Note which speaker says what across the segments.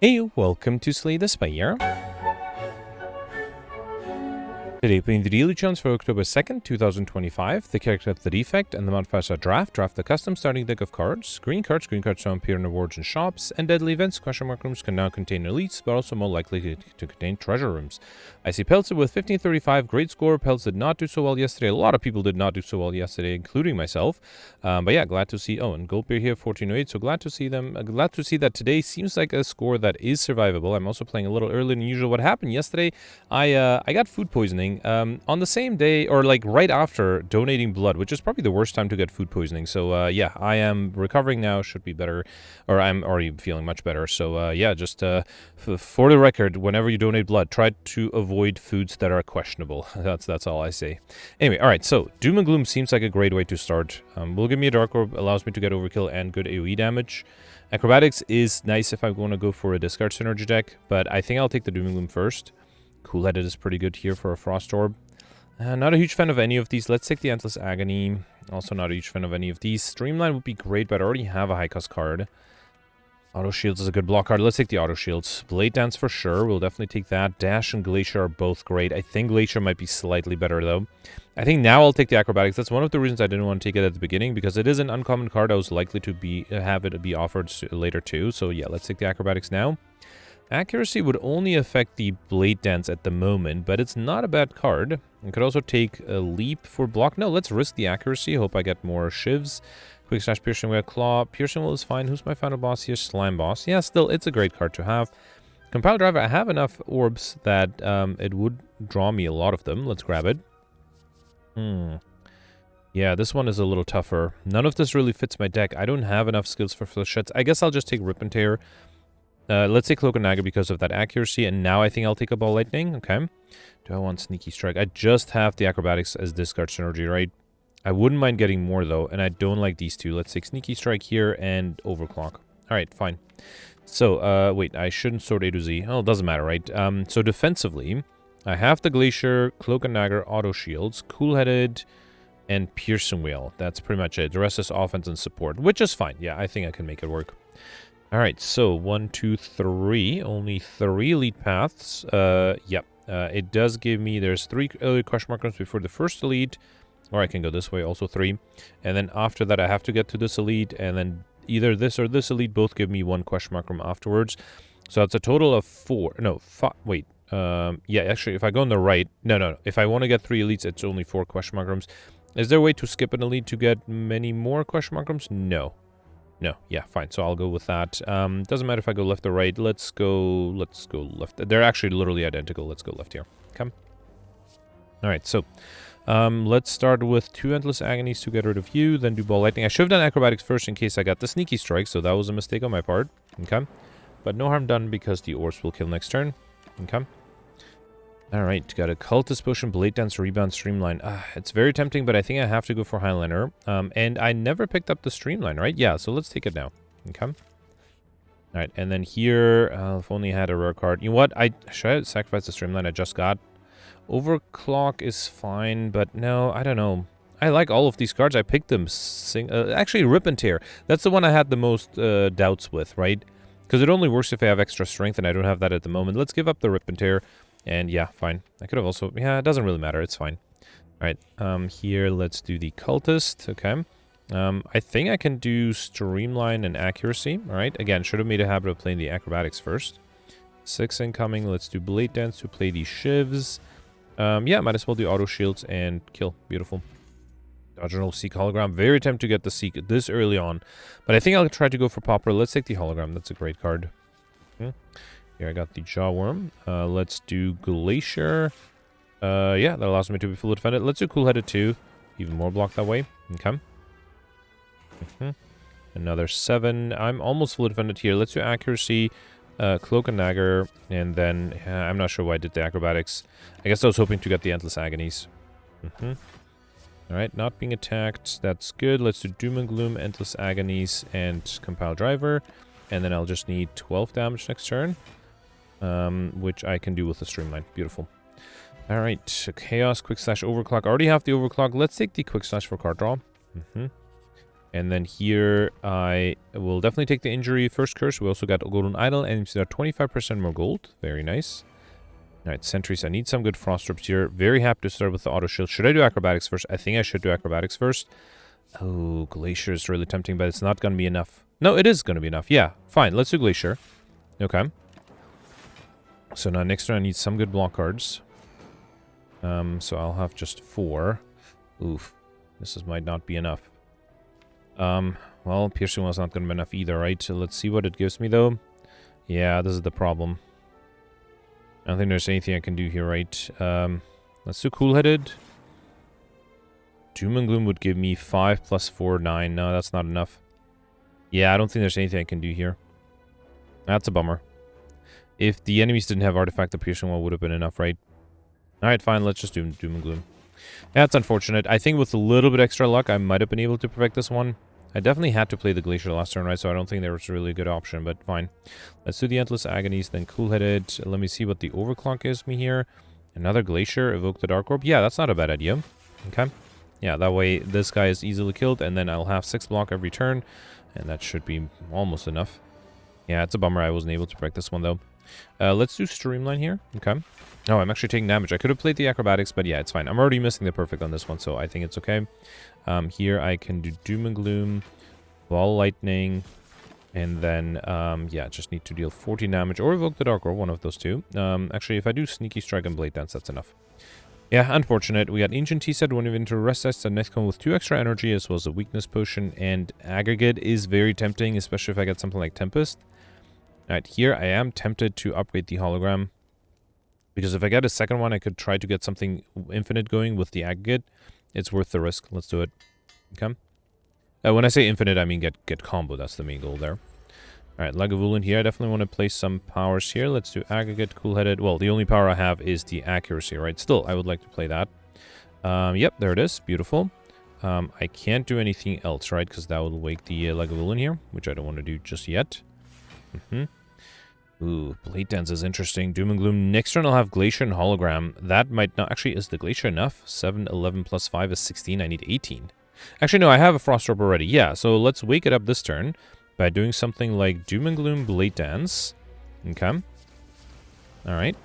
Speaker 1: Hey, welcome to Slay the Spire. Today playing the daily challenge for October 2nd, 2025. The character of the Defect and the modifiers are draft the custom starting deck of cards. Green cards now appear in rewards and shops, and deadly events, question mark rooms can now contain elites, but also more likely to contain treasure rooms. I see Peltzer with 1535, great score. Peltz did not do so well yesterday. A lot of people did not do so well yesterday, including myself. But yeah, glad to see. Oh, and Goldbeer here, 1408. So glad to see them. Glad to see that today seems like a score that is survivable. I'm also playing a little earlier than usual. What happened yesterday? I got food poisoning on the same day, or like right after donating blood, which is probably the worst time to get food poisoning. So yeah, I am recovering now. Should be better, or I'm already feeling much better. So yeah, just for the record, whenever you donate blood, try to avoid foods that are questionable. That's all I say. Anyway, all right. So Doom and Gloom seems like a great way to start. Will give me a Dark Orb, allows me to get overkill and good AoE damage. Acrobatics is nice if I want to go for a discard synergy deck, but I think I'll take the Doom and Gloom first. Cool-headed is pretty good here for a Frost Orb. Not a huge fan of any of these. Let's take the Endless Agony. Also not a huge fan of any of these. Streamline would be great, but I already have a high-cost card. Auto Shields is a good block card. Let's take the Auto Shields. Blade Dance for sure. We'll definitely take that. Dash and Glacier are both great. I think Glacier might be slightly better, though. I think now I'll take the Acrobatics. That's one of the reasons I didn't want to take it at the beginning, because it is an uncommon card. I was likely to have it be offered later, too. So yeah, let's take the Acrobatics now. Accuracy would only affect the Blade Dance at the moment, but it's not a bad card. I could also take a Leap for block. No, let's risk the Accuracy. Hope I get more Shivs. Quick Slash Piercing Whale Claw. Piercing Will is fine. Who's my final boss here? Slime Boss. Yeah, still, it's a great card to have. Compile Driver, I have enough orbs that it would draw me a lot of them. Let's grab it. Yeah, this one is a little tougher. None of this really fits my deck. I don't have enough skills for Flechettes. I guess I'll just take Rip and Tear. Let's say Cloak and Dagger because of that accuracy, and now I think I'll take a Ball Lightning. Okay. Do I want Sneaky Strike? I just have the Acrobatics as discard synergy, right? I wouldn't mind getting more, though, and I don't like these two. Let's take Sneaky Strike here and Overclock. Alright, fine. So, wait, I shouldn't sort A to Z. Oh, it doesn't matter, right? So defensively, I have the Glacier, Cloak and Dagger, Auto Shields, Cool-Headed, and Piercing Whale. That's pretty much it. The rest is offense and support, which is fine. Yeah, I think I can make it work. Alright, so 1, 2, 3. Only 3 elite paths. Yep. It does give me, there's 3 early question mark rooms before the first elite. Or I can go this way, also 3. And then after that, I have to get to this elite. And then either this or this elite both give me 1 question mark room afterwards. So it's a total of 4. No, 5. Wait. Yeah, actually, if I go on the right. No. If I want to get 3 elites, it's only 4 question mark rooms. Is there a way to skip an elite to get many more question mark rooms? No. No, yeah, fine. So I'll go with that. Doesn't matter if I go left or right. Let's go left. They're actually literally identical. Let's go left here. Come. All right, so let's start with 2 Endless Agonies to get rid of you, then do Ball Lightning. I should have done Acrobatics first in case I got the Sneaky Strike, so that was a mistake on my part. Okay. But no harm done because the Orbs will kill next turn. Okay. Alright, got a Cultist Potion, Blade Dance, Rebound, Streamline. It's very tempting, but I think I have to go for Highliner. And I never picked up the Streamline, right? Yeah, so let's take it now. Okay. Alright, and then here, if only I had a rare card. You know what? Should I sacrifice the Streamline I just got? Overclock is fine, but no, I don't know. I like all of these cards. I picked them. Actually, Rip and Tear. That's the one I had the most doubts with, right? Because it only works if I have extra strength, and I don't have that at the moment. Let's give up the Rip and Tear. And yeah, fine. I could have also... Yeah, it doesn't really matter. It's fine. Alright, here, let's do the Cultist. Okay. I think I can do Streamline and Accuracy. Alright, again, should have made a habit of playing the Acrobatics first. 6 incoming. Let's do Blade Dance to play the Shivs. Yeah, might as well do Auto Shields and kill. Beautiful. Dodge and Seek Hologram. Very tempted to get the Seek this early on. But I think I'll try to go for Popper. Let's take the Hologram. That's a great card. Here I got the Jawworm. Let's do Glacier. Yeah, that allows me to be fully defended. Let's do Cool-Headed too. Even more block that way. Okay. Another 7. I'm almost fully defended here. Let's do Accuracy, Cloak and Dagger, and then I'm not sure why I did the Acrobatics. I guess I was hoping to get the Endless Agonies. Alright, not being attacked. That's good. Let's do Doom and Gloom, Endless Agonies, and Compile Driver. And then I'll just need 12 damage next turn. Which I can do with the Streamline. Beautiful. Alright, so Chaos, Quick Slash, Overclock. I already have the Overclock. Let's take the Quick Slash for card draw. And then here, I will definitely take the injury first curse. We also got a golden idol, and we got 25% more gold. Very nice. Alright, sentries. I need some good frost orbs here. Very happy to start with the auto shield. Should I do acrobatics first? I think I should do acrobatics first. Oh, glacier is really tempting, but it's not going to be enough. No, it is going to be enough. Yeah, fine. Let's do glacier. Okay. So now next turn I need some good block cards. So I'll have just 4. Oof. Might not be enough. Well, piercing was not going to be enough either, right? So let's see what it gives me, though. Yeah, this is the problem. I don't think there's anything I can do here, right? Let's do cool-headed. Doom and Gloom would give me 5 plus 4, 9. No, that's not enough. Yeah, I don't think there's anything I can do here. That's a bummer. If the enemies didn't have Artifact, the piercing one would have been enough, right? Alright, fine. Let's just do Doom and Gloom. Yeah, it's unfortunate. I think with a little bit extra luck, I might have been able to perfect this one. I definitely had to play the Glacier last turn, right? So I don't think there was really a good option, but fine. Let's do the Endless Agonies, then Cool-Headed. Let me see what the Overclock gives me here. Another Glacier, Evoke the Dark Orb. Yeah, that's not a bad idea. Okay. Yeah, that way this guy is easily killed, and then I'll have 6 block every turn, and that should be almost enough. Yeah, it's a bummer I wasn't able to perfect this one, though. Let's do Streamline here. Okay. Oh, I'm actually taking damage. I could have played the acrobatics, but yeah, it's fine. I'm already missing the perfect on this one, so I think it's okay. Here I can do Doom and Gloom, Ball Lightning, and then, yeah, just need to deal 14 damage or evoke the Dark Orb, one of those two. Actually, if I do Sneaky Strike and Blade Dance, that's enough. Yeah, unfortunate. We got Ancient Tea Set, one of Winter Rest Sets, and next one with 2 extra energy, as well as a Weakness Potion, and Aggregate is very tempting, especially if I get something like Tempest. Alright, here I am tempted to upgrade the Hologram. Because if I get a second one, I could try to get something infinite going with the aggregate. It's worth the risk. Let's do it. Okay. When I say infinite, I mean get combo. That's the main goal there. Alright, Lagavulin here. I definitely want to place some powers here. Let's do aggregate, cool-headed. Well, the only power I have is the accuracy, right? Still, I would like to play that. Yep, there it is. Beautiful. I can't do anything else, right? Because that will wake the Lagavulin here, which I don't want to do just yet. Ooh, Blade Dance is interesting. Doom and Gloom. Next turn I'll have Glacier and Hologram. That might not... Actually, is the Glacier enough? 7, 11 plus 5 is 16. I need 18. Actually, no, I have a Frost Orb already. Yeah, so let's wake it up this turn by doing something like Doom and Gloom, Blade Dance. Okay. Alright.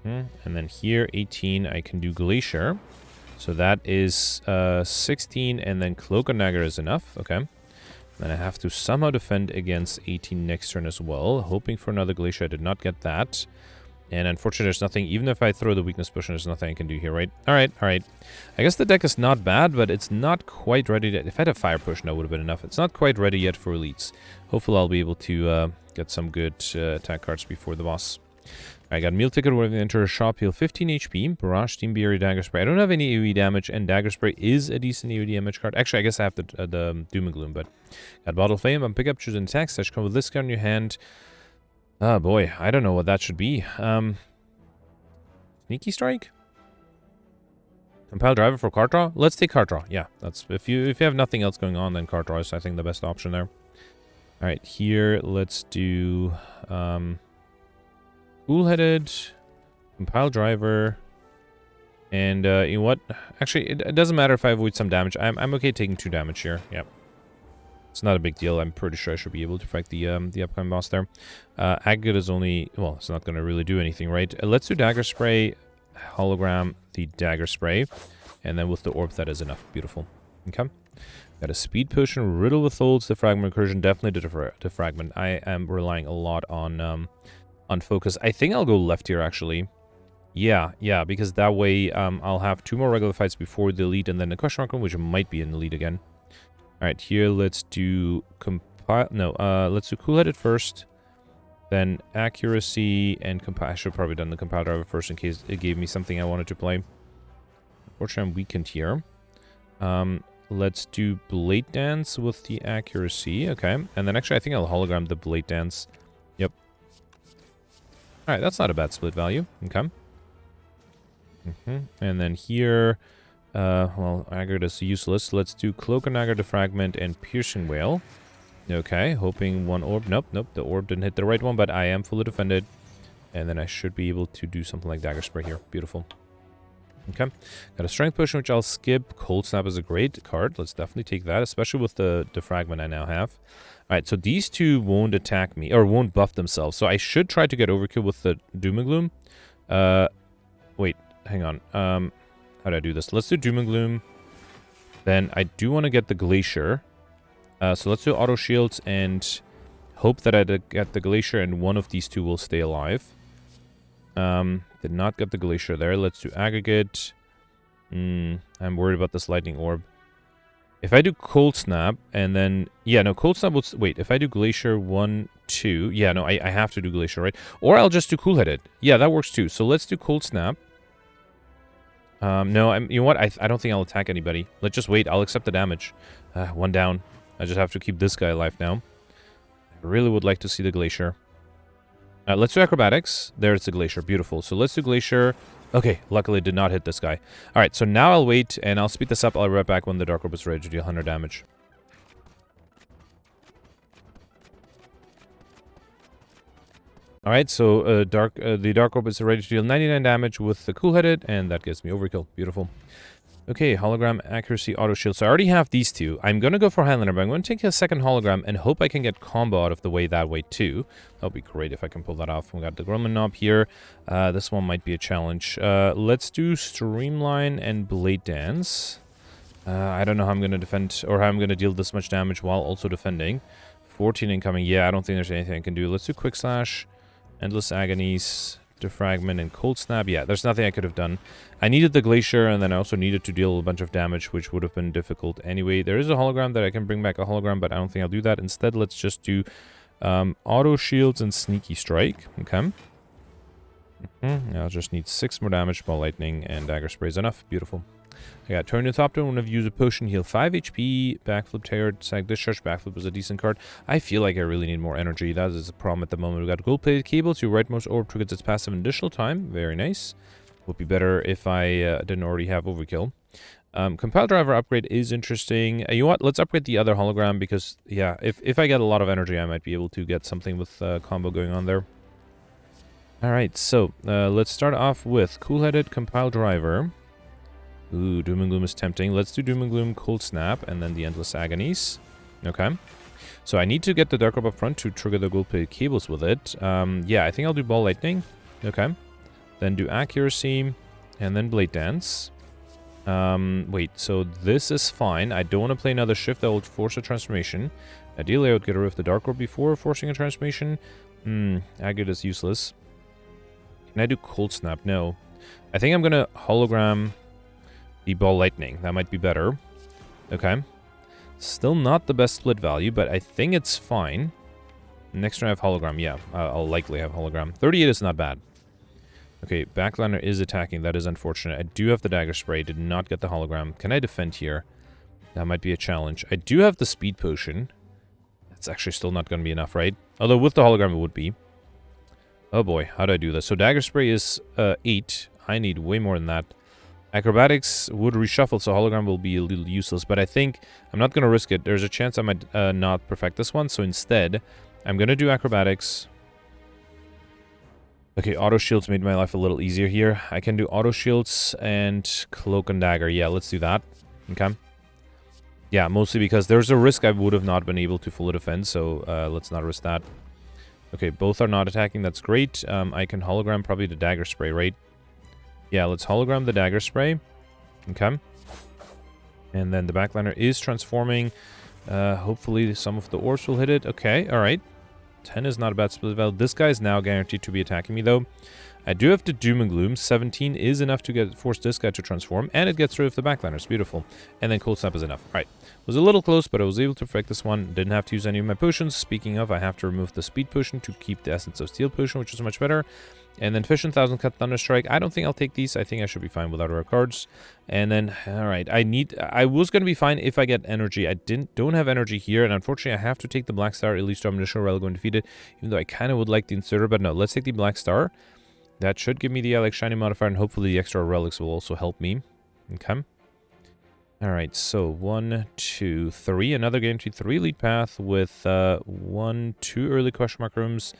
Speaker 1: And then here, 18, I can do Glacier. So that is 16, and then Cloak and Dagger is enough. Okay. Then I have to somehow defend against 18 next turn as well. Hoping for another Glacier. I did not get that. And unfortunately, there's nothing. Even if I throw the Weakness Potion, there's nothing I can do here, right? Alright, alright. I guess the deck is not bad, but it's not quite ready to... If I had a Fire Potion, that would have been enough. It's not quite ready yet for elites. Hopefully, I'll be able to get some good attack cards before the boss. I got Meal Ticket when we enter a shop, heal 15 HP, Barrage, Steam Berry, Dagger Spray. I don't have any AoE damage, and Dagger Spray is a decent AoE damage card. Actually, I guess I have the Doom and Gloom, but got Bottle of Flame, and pick up, choose an attack, slash come with this card in your hand. Oh boy, I don't know what that should be. Sneaky Strike? Compile Driver for card draw? Let's take card draw. Yeah, that's if you have nothing else going on, then card draw is I think the best option there. Alright, here let's do Cool-Headed, Compile Driver, and you know what? Actually, it doesn't matter if I avoid some damage. I'm okay taking 2 damage here. Yep. It's not a big deal. I'm pretty sure I should be able to fight the upcoming boss there. Aggregate is only... Well, it's not going to really do anything, right? Let's do Dagger Spray, Hologram, the Dagger Spray, and then with the Orb, that is enough. Beautiful. Okay. Got a Speed Potion, Riddle with Holds, Defragment Recursion, definitely Defragment. I am relying a lot on Focus. I think I'll go left here, actually. Yeah, because that way I'll have 2 more regular fights before the elite, and then a question mark one, which might be an elite again. Alright, here let's do let's do Cool-Headed first, then Accuracy and Compile. I should have probably done the Compile Driver first in case it gave me something I wanted to play. Unfortunately, I'm weakened here. Let's do Blade Dance with the Accuracy, okay. And then actually I think I'll Hologram the Blade Dance. Yep. Alright, that's not a bad split value. Okay. And then here... well, Aggregate is useless. Let's do Cloak and Dagger, Defragment, and Piercing Wail. Okay, hoping one orb. Nope, the orb didn't hit the right one, but I am fully defended. And then I should be able to do something like Dagger Spray here. Beautiful. Okay. Got a strength potion, which I'll skip. Cold Snap is a great card. Let's definitely take that, especially with the fragment I now have. Alright, so these two won't attack me, or won't buff themselves. So I should try to get overkill with the Doom and Gloom. Wait, hang on. How do I do this? Let's do Doom and Gloom. Then I do want to get the Glacier. So let's do Auto Shields and hope that I get the Glacier and one of these two will stay alive. Did not get the Glacier there. Let's do Aggregate. I'm worried about this Lightning Orb. If I do Cold Snap and then... Yeah, no, Cold Snap will... Wait, if I do Glacier 1, 2... Yeah, no, I have to do Glacier, right? Or I'll just do Cool-Headed. Yeah, that works too. So let's do Cold Snap. No, you know what? I don't think I'll attack anybody. Let's just wait. I'll accept the damage. One down. I just have to keep this guy alive now. I really would like to see the Glacier. Let's do Acrobatics. There's the Glacier. Beautiful. So let's do Glacier. Okay, luckily did not hit this guy. Alright, so now I'll wait, and I'll speed this up. I'll be right back when the Dark Orb is ready to deal 100 damage. Alright, so the Dark Orb is ready to deal 99 damage with the Cool-Headed, and that gives me Overkill. Beautiful. Okay, Hologram, Accuracy, Auto Shield. So I already have these two. I'm going to go for Highlander, but I'm going to take a second Hologram and hope I can get combo out of the way that way too. That would be great if I can pull that off. We got the Grumman Knob here. This one might be a challenge. Let's do Streamline and Blade Dance. I don't know how I'm going to defend, or how I'm going to deal this much damage while also defending. 14 incoming. Yeah, I don't think there's anything I can do. Let's do Quick Slash, Endless Agonies, Defragment, and Cold Snap. Yeah, there's nothing I could have done. I needed the Glacier, and then I also needed to deal a bunch of damage, which would have been difficult anyway. There is a Hologram that I can bring back a Hologram, but I don't think I'll do that. Instead, let's just do Auto Shields and Sneaky Strike. Okay. I'll just need 6 more damage, Ball Lightning, and Dagger Spray is enough. Beautiful. I got Turn to Thopter. Whenever you use a potion, heal 5 HP. Backflip, Tear, Sag Discharge. Backflip is a decent card. I feel like I really need more energy. That is a problem at the moment. We got Gold-Plated Cables. Your rightmost orb triggers its passive in additional time. Very nice. Would be better if I didn't already have Overkill. Compile Driver upgrade is interesting. You know what? Let's upgrade the other Hologram because, yeah, if I get a lot of energy, I might be able to get something with combo going on there. Alright, so let's start off with Cool-Headed Compile Driver. Ooh, Doom and Gloom is tempting. Let's do Doom and Gloom, Cold Snap, and then the Endless Agonies. Okay. So I need to get the Dark Orb up front to trigger the Gold-Plated Cables with it. Yeah, I think I'll do Ball Lightning. Okay. Then do Accuracy, and then Blade Dance. Wait, so this is fine. I don't want to play another shift that will force a transformation. Ideally, I would get rid of the Dark Orb before forcing a transformation. Aggregate is useless. Can I do Cold Snap? No. I think I'm going to Hologram the Ball Lightning. That might be better. Okay. Still not the best split value, but I think it's fine. Next turn I have Hologram. Yeah, I'll likely have Hologram. 38 is not bad. Okay, Backliner is attacking. That is unfortunate. I do have the Dagger Spray. Did not get the Hologram. Can I defend here? That might be a challenge. I do have the Speed Potion. That's actually still not going to be enough, right? Although with the Hologram it would be. Oh boy, how do I do this? So Dagger Spray is 8. I need way more than that. Acrobatics would reshuffle, so Hologram will be a little useless. But I think I'm not going to risk it. There's a chance I might not perfect this one. So instead, I'm going to do Acrobatics. Okay, Auto Shields made my life a little easier here. I can do Auto Shields and Cloak and Dagger. Yeah, let's do that. Okay. Yeah, mostly because there's a risk I would have not been able to fully defend. So let's not risk that. Okay, both are not attacking. That's great. I can Hologram probably the Dagger Spray, right? Yeah, let's Hologram the Dagger Spray. Okay. And then the Backliner is transforming. Hopefully some of the orbs will hit it. Okay, alright. 10 is not a bad split value. This guy is now guaranteed to be attacking me, though. I do have to Doom and Gloom. 17 is enough to force this guy to transform, and it gets rid of the Backliners. Beautiful. And then Cold Snap is enough. Alright. Was a little close, but I was able to perfect this one. Didn't have to use any of my potions. Speaking of, I have to remove the Speed Potion to keep the Essence of Steel Potion, which is much better. And then Fission, 1000 Cut, Thunderstrike. I don't think I'll take these. I think I should be fine without our cards. And then, alright, I was going to be fine if I get energy. I don't have energy here, and unfortunately I have to take the Black Star, at least I'm initial relic going to defeat it, even though I kind of would like the Inserter, but no, let's take the Black Star. That should give me the Alex Shiny modifier, and hopefully the extra relics will also help me. Okay. Alright, so 1, 2, 3. Another guaranteed 3 lead path with 1, 2 early question mark rooms,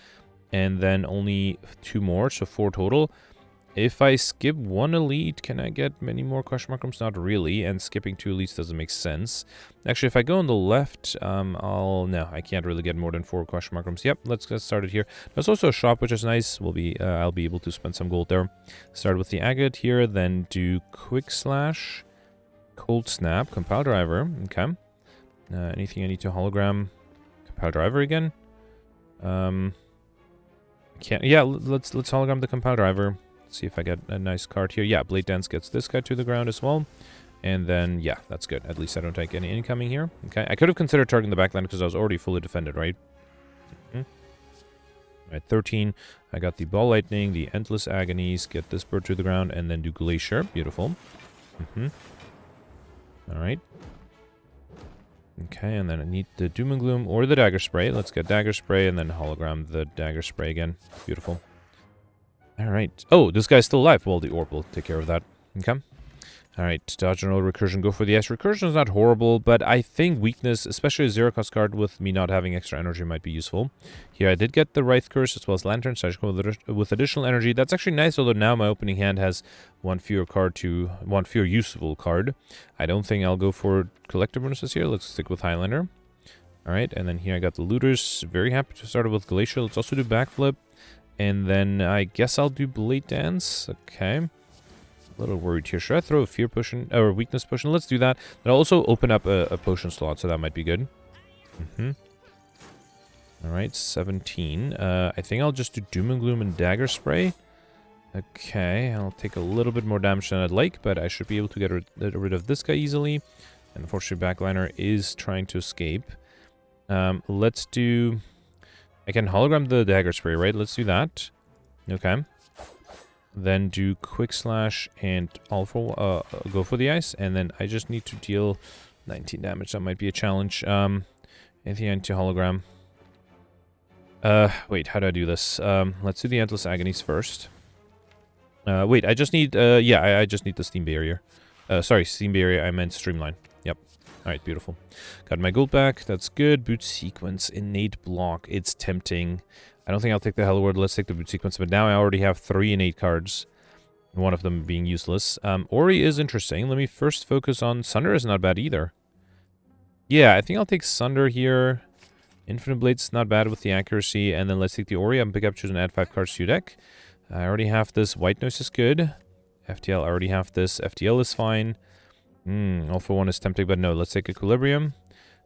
Speaker 1: and then only 2 more, so 4 total. If I skip one elite, can I get many more question mark rooms? Not really, and skipping 2 elites doesn't make sense. Actually, if I go on the left, no, I can't really get more than 4 question mark rooms. Yep, let's get started here. There's also a shop, which is nice. I'll be able to spend some gold there. Start with the agate here, then do quick slash, cold snap, compile driver. Okay. Anything I need to hologram? Compile driver again. Can't. Yeah, let's hologram the compile driver. See if I get a nice card here. Yeah, Blade Dance gets this guy to the ground as well. And then, yeah, that's good. At least I don't take any incoming here. Okay, I could have considered targeting the backline because I was already fully defended, right? All right, 13. I got the Ball Lightning, the Endless Agonies, get this bird to the ground, and then do Glacier. Beautiful. All right. Okay, and then I need the Doom and Gloom or the Dagger Spray. Let's get Dagger Spray and then hologram the Dagger Spray again. Beautiful. Alright. Oh, this guy's still alive. Well, the orb will take care of that. Okay. Alright, dodge and roll recursion. Go for the S. Recursion is not horrible, but I think weakness, especially a 0-cost card with me not having extra energy, might be useful. Here, I did get the Wraith Curse as well as Lantern, so I should go with additional energy. That's actually nice, although now my opening hand has one fewer usable card. I don't think I'll go for collector bonuses here. Let's stick with Highlander. Alright, and then here I got the Looters. Very happy to start with Glacier. Let's also do Backflip. And then I guess I'll do Blade Dance. Okay. A little worried here. Should I throw a Fear Potion or Weakness Potion? Let's do that. I'll also open up a potion slot, so that might be good. Alright, 17. I think I'll just do Doom and Gloom and Dagger Spray. Okay, I'll take a little bit more damage than I'd like, but I should be able to get rid of this guy easily. And unfortunately, Backliner is trying to escape. Let's do... I can hologram the Dagger Spray, right? Let's do that. Okay. Then do Quick Slash and go for the ice. And then I just need to deal 19 damage. That might be a challenge. Anything I need to hologram? Wait, how do I do this? Let's do the Endless Agonies first. Wait, I just need, I just need the Steam Barrier. Sorry, Steam Barrier, I meant Streamline. Yep. Alright, beautiful. Got my gold back. That's good. Boot Sequence, Innate Block. It's tempting. I don't think I'll take the Hell Word. Let's take the Boot Sequence. But now I already have 3 innate cards. One of them being useless. Ori is interesting. Let me first focus on... Sunder is not bad either. Yeah, I think I'll take Sunder here. Infinite Blade's not bad with the accuracy. And then let's take the Ori. I'm pick up, choose, and add 5 cards to your deck. I already have this. White Noise is good. FTL, I already have this. FTL is fine. All for 1 is tempting, but no, let's take Equilibrium.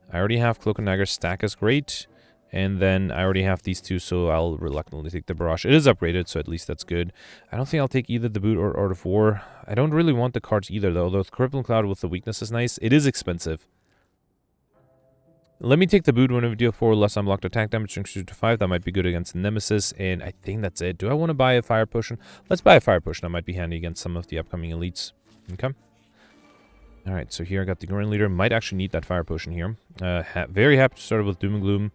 Speaker 1: I already have Cloak and Dagger. Stack is great. And then I already have these 2, so I'll reluctantly take the Barrage. It is upgraded, so at least that's good. I don't think I'll take either the Boot or Art of War. I don't really want the cards either, though. Although Crippling Cloud with the weakness is nice. It is expensive. Let me take the Boot when we deal 4 less unblocked attack damage, to 5. That might be good against Nemesis, and I think that's it. Do I want to buy a Fire Potion? Let's buy a Fire Potion. That might be handy against some of the upcoming elites. Okay. Alright, so here I got the Grand Leader. Might actually need that Fire Potion here. Very happy to start with Doom and Gloom.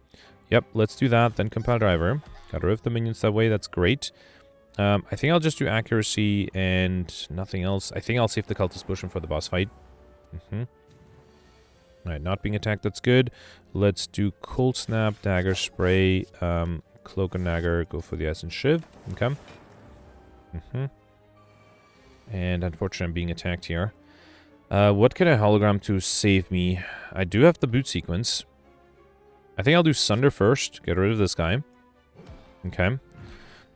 Speaker 1: Yep, let's do that. Then Compile Driver. Got rid of the minions that way. That's great. I think I'll just do Accuracy and nothing else. I think I'll save the Cultist Potion for the boss fight. Alright, not being attacked. That's good. Let's do Cold Snap, Dagger Spray, Cloak and Dagger. Go for the Ice and Shiv. Okay. And unfortunately, I'm being attacked here. What can I hologram to save me? I do have the Boot Sequence. I think I'll do Sunder first. Get rid of this guy. Okay.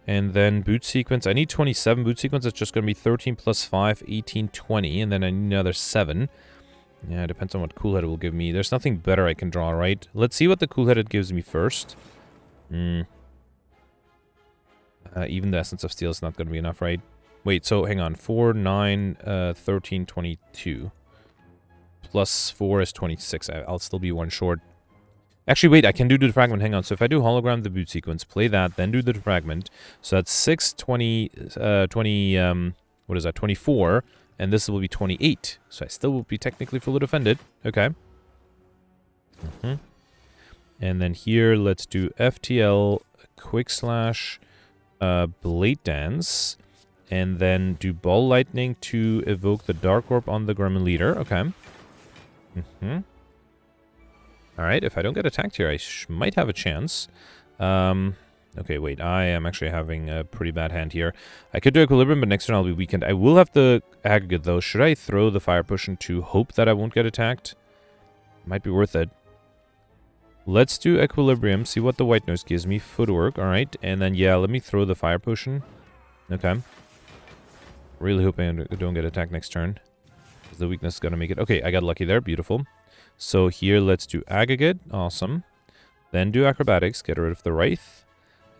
Speaker 1: And then Boot Sequence. I need 27 Boot Sequence. It's just going to be 13 plus 5, 18, 20. And then I need another 7. Yeah, it depends on what Cool-Headed will give me. There's nothing better I can draw, right? Let's see what the Cool-Headed gives me first. Even the Essence of Steel is not going to be enough, right? Wait, so hang on. 4, 9, 13, 22. Plus 4 is 26. I'll still be 1 short. Actually, wait, I can do the Defragment. Hang on. So if I do Hologram the Boot Sequence, play that, then do the Defragment. So that's 6, 20, what is that? 24. And this will be 28. So I still will be technically fully defended. Okay. And then here, let's do FTL, Quick Slash, Blade Dance. And then do Ball Lightning to evoke the Dark Orb on the Gremlin Leader. Okay. Alright, if I don't get attacked here, I might have a chance. Okay, wait, I am actually having a pretty bad hand here. I could do Equilibrium, but next turn I'll be weakened. I will have the Aggregate, though. Should I throw the Fire Potion to hope that I won't get attacked? Might be worth it. Let's do Equilibrium, see what the White Noise gives me. Footwork, alright. And then, yeah, let me throw the Fire Potion. Okay. Really hoping I don't get attacked next turn. Because the weakness is going to make it... Okay, I got lucky there. Beautiful. So here, let's do Aggregate. Awesome. Then do Acrobatics. Get rid of the Wraith.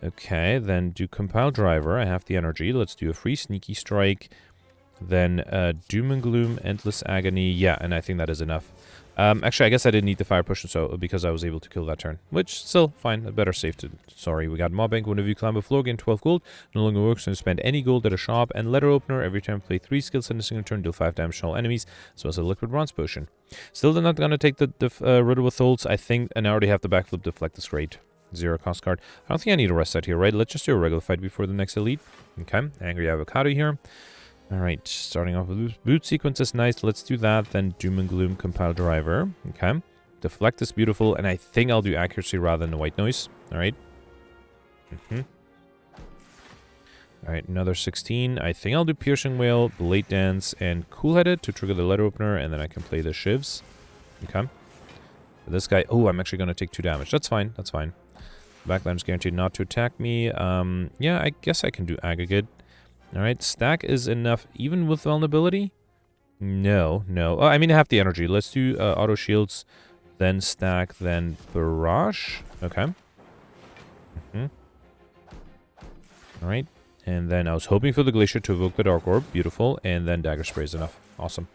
Speaker 1: Okay, then do Compile Driver. I have the energy. Let's do a free Sneaky Strike. Then Doom and Gloom, Endless Agony. Yeah, and I think that is enough. Actually, I guess I didn't need the Fire Potion because I was able to kill that turn. Which, still, fine. Better safe to... Sorry, we got Mob Bank. Whenever you climb a floor, gain 12 gold. No longer works when you spend any gold at a shop. And Letter Opener. Every time you play 3 skills in a single turn, deal 5 damage to all enemies. So as a Liquid Bronze Potion. Still, they're not going to take the Riddle with Holds. I think, and I already have the Backflip Deflect. That's great. 0 cost card. I don't think I need a rest set here, right? Let's just do a regular fight before the next elite. Okay, Angry Avocado here. Alright, starting off with Boot Sequence is nice. Let's do that. Then Doom and Gloom, Compile Driver. Okay. Deflect is beautiful, and I think I'll do Accuracy rather than the White Noise. Alright. Alright, another 16. I think I'll do Piercing Wail, Blade Dance, and Cool Headed to trigger the Letter Opener, and then I can play the Shivs. Okay. This guy... Oh, I'm actually going to take 2 damage. That's fine. That's fine. Backline is guaranteed not to attack me. Yeah, I guess I can do Aggregate. Alright, Stack is enough even with Vulnerability? No, no. Oh, I mean, I have the energy. Let's do Auto Shields, then Stack, then Barrage. Okay. Alright, and then I was hoping for the Glacier to evoke the Dark Orb. Beautiful. And then Dagger Spray is enough. Awesome.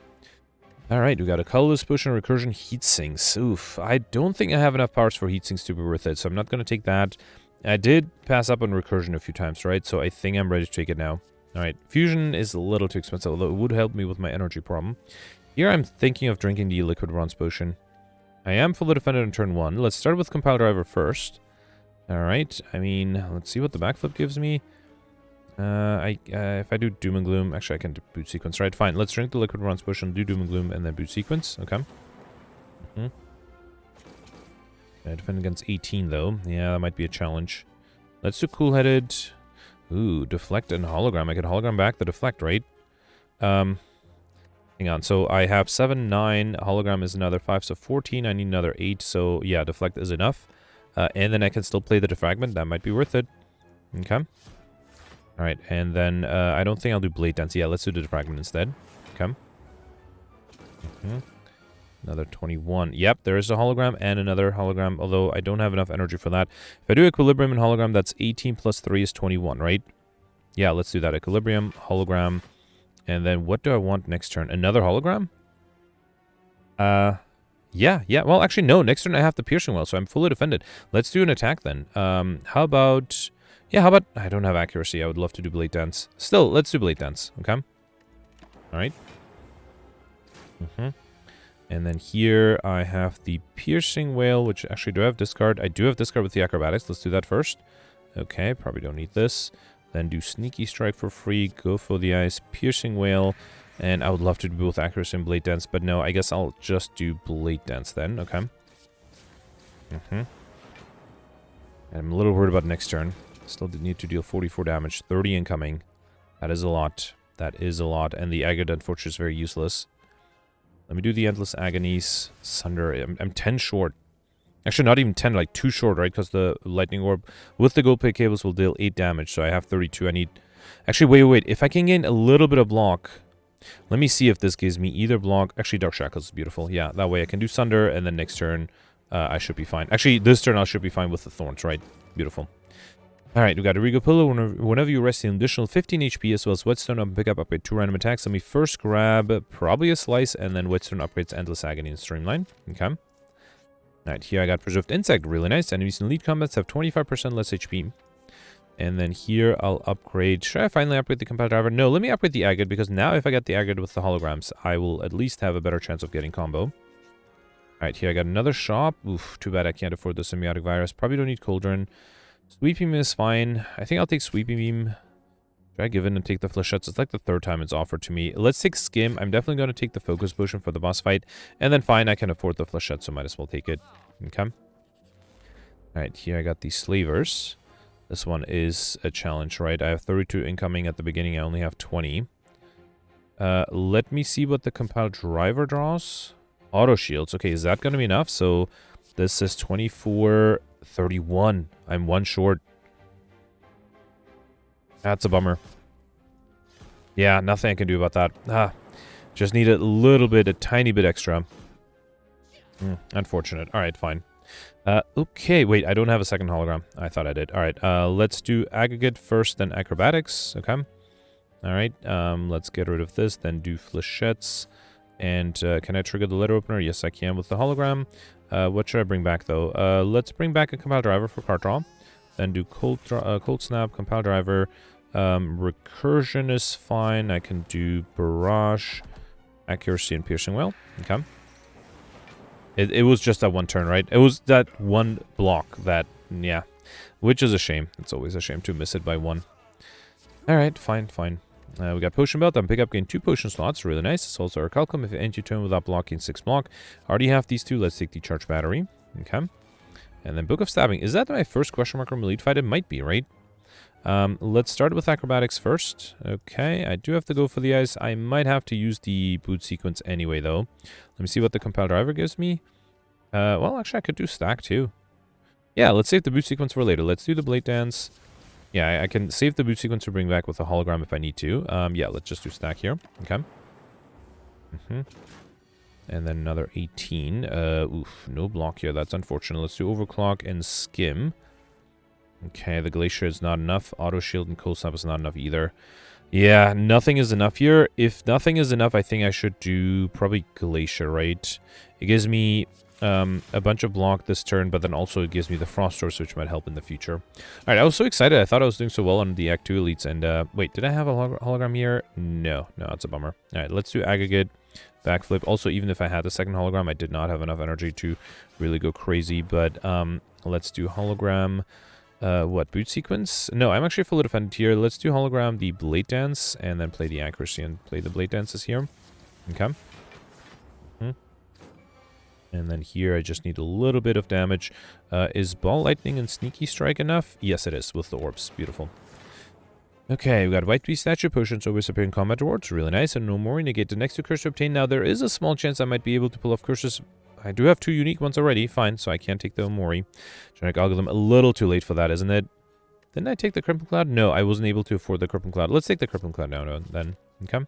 Speaker 1: Alright, we got a Colorless Potion, Recursion, Heat Sinks. Oof, I don't think I have enough powers for Heat Sinks to be worth it, so I'm not going to take that. I did pass up on Recursion a few times, right? So I think I'm ready to take it now. Alright, Fusion is a little too expensive, although it would help me with my energy problem. Here I'm thinking of drinking the Liquid Bronze Potion. I am fully defended on turn 1. Let's start with Compile Driver first. Alright, I mean, let's see what the backflip gives me. If I do Doom and Gloom, actually I can do Boot Sequence, right? Fine, let's drink the Liquid Bronze Potion, do Doom and Gloom, and then Boot Sequence, okay. I defend against 18, though. Yeah, that might be a challenge. Let's do Cool Headed. Ooh, Deflect and Hologram. I can Hologram back the Deflect, right? Hang on, so I have 7, 9, Hologram is another 5, so 14, I need another 8, so yeah, Deflect is enough. And then I can still play the Defragment, that might be worth it. Okay. Alright, and then I don't think I'll do Blade Dance. Yeah, let's do the Defragment instead. Okay. Another 21. Yep, there is a Hologram and another Hologram, although I don't have enough energy for that. If I do Equilibrium and Hologram, that's 18 plus 3 is 21, right? Yeah, let's do that. Equilibrium, Hologram, and then what do I want next turn? Another Hologram? Yeah. Well, actually, no. Next turn I have the Piercing Well, so I'm fully defended. Let's do an attack then. How about... Yeah, how about... I don't have accuracy. I would love to do Blade Dance. Still, let's do Blade Dance, okay? Alright. And then here I have the Piercing Wail, which actually do I have discard? I do have discard with the Acrobatics. Let's do that first. Okay, probably don't need this. Then do Sneaky Strike for free. Go for the Ice. Piercing Wail. And I would love to do both Accuracy and Blade Dance, but no, I guess I'll just do Blade Dance then. Okay. I'm a little worried about next turn. Still need to deal 44 damage. 30 incoming. That is a lot. That is a lot. And the Aggregate, unfortunately, is very useless. Let me do the Endless Agonies. Sunder. I'm 10 short. Actually, not even 10, like 2 short, right? Because the Lightning Orb with the Gold Plate Cables will deal 8 damage. So I have 32. I need... Actually, wait. If I can gain a little bit of block... Let me see if this gives me either block... Actually, Dark Shackles is beautiful. Yeah, that way I can do Sunder, and then next turn I should be fine. Actually, this turn I should be fine with the Thorns, right? Beautiful. Alright, we got a Regal Pillow. Whenever you rest an additional 15 HP as well as Whetstone up and pick up upgrade 2 random attacks. Let me first grab probably a Slice, and then Whetstone upgrades Endless Agony and Streamline. Okay. Alright, here I got Preserved Insect. Really nice. Enemies in lead combats have 25% less HP. And then here I'll upgrade... Should I finally upgrade the Compile Driver? No, let me upgrade the Aggregate, because now if I get the Aggregate with the Holograms, I will at least have a better chance of getting combo. Alright, here I got another Shop. Oof, too bad I can't afford the Symbiotic Virus. Probably don't need Cauldron. Sweeping Beam is fine. I think I'll take Sweeping Beam. Should I give in and take the Flechettes? It's like the 3rd time it's offered to me. Let's take Skim. I'm definitely going to take the Focus Potion for the boss fight. And then fine, I can afford the Flechette, so might as well take it. Okay. Alright, here I got these Slavers. This one is a challenge, right? I have 32 incoming at the beginning. I only have 20. Let me see what the compile driver draws. Auto shields. Okay, is that going to be enough? So this is 24, 31. I'm one short. That's a bummer. Yeah, nothing I can do about that. Just need a little bit, a tiny bit extra. Unfortunate. All right, fine. Okay, wait, I don't have a second hologram. I thought I did. All right, let's do aggregate first, then acrobatics. Okay. All right, let's get rid of this, then do flechettes. And can I trigger the letter opener? Yes, I can with the hologram. What should I bring back, though? Let's bring back a compile driver for card draw. Then do cold snap, compile driver. Recursion is fine. I can do barrage, accuracy, and piercing well. Okay. It was just that one turn, right? It was that one block that, yeah. Which is a shame. It's always a shame to miss it by one. Alright, fine. We got Potion Belt. Then pick up, gain 2 potion slots. Really nice. It's also a Calcum. If you end your turn without blocking 6 block. Already have these 2. Let's take the Charge Battery. Okay. And then Book of Stabbing. Is that my first question mark from Elite Fight? It might be, right? Let's start with Acrobatics first. Okay, I do have to go for the eyes. I might have to use the boot sequence anyway, though. Let me see what the compile driver gives me. Well, actually, I could do stack, too. Yeah, let's save the boot sequence for later. Let's do the Blade Dance. Yeah, I can save the boot sequence to bring back with a hologram if I need to. Yeah, let's just do stack here. Okay. And then another 18. Oof, no block here. That's unfortunate. Let's do Overclock and Skim. Okay, the Glacier is not enough. Auto Shield and Cold Snap is not enough either. Yeah, nothing is enough here. If nothing is enough, I think I should do probably Glacier, right? It gives me a bunch of block this turn, but then also it gives me the Frost Source, which might help in the future. Alright, I was so excited. I thought I was doing so well on the Act 2 Elites. And, wait, did I have a hologram here? No, it's a bummer. Alright, let's do Aggregate, Backflip. Also, even if I had the second hologram, I did not have enough energy to really go crazy. But, let's do hologram... what, boot sequence? No, I'm actually fully defended here. Let's do hologram, the Blade Dance, and then play the accuracy and play the Blade Dances here. Okay. And then here I just need a little bit of damage. Is Ball Lightning and Sneaky Strike enough? Yes, it is, with the orbs. Beautiful. Okay, we got White Beast Statue, Potions always appear in combat rewards. Really nice. And no more. Negate the next 2 curses obtained. Now, there is a small chance I might be able to pull off curses. I do have 2 unique ones already. Fine, so I can't take the Omori. Genetic Algorithm, a little too late for that, isn't it? Didn't I take the Crippling Cloud? No, I wasn't able to afford the Crippling Cloud. Let's take the Crippling Cloud now then. Okay.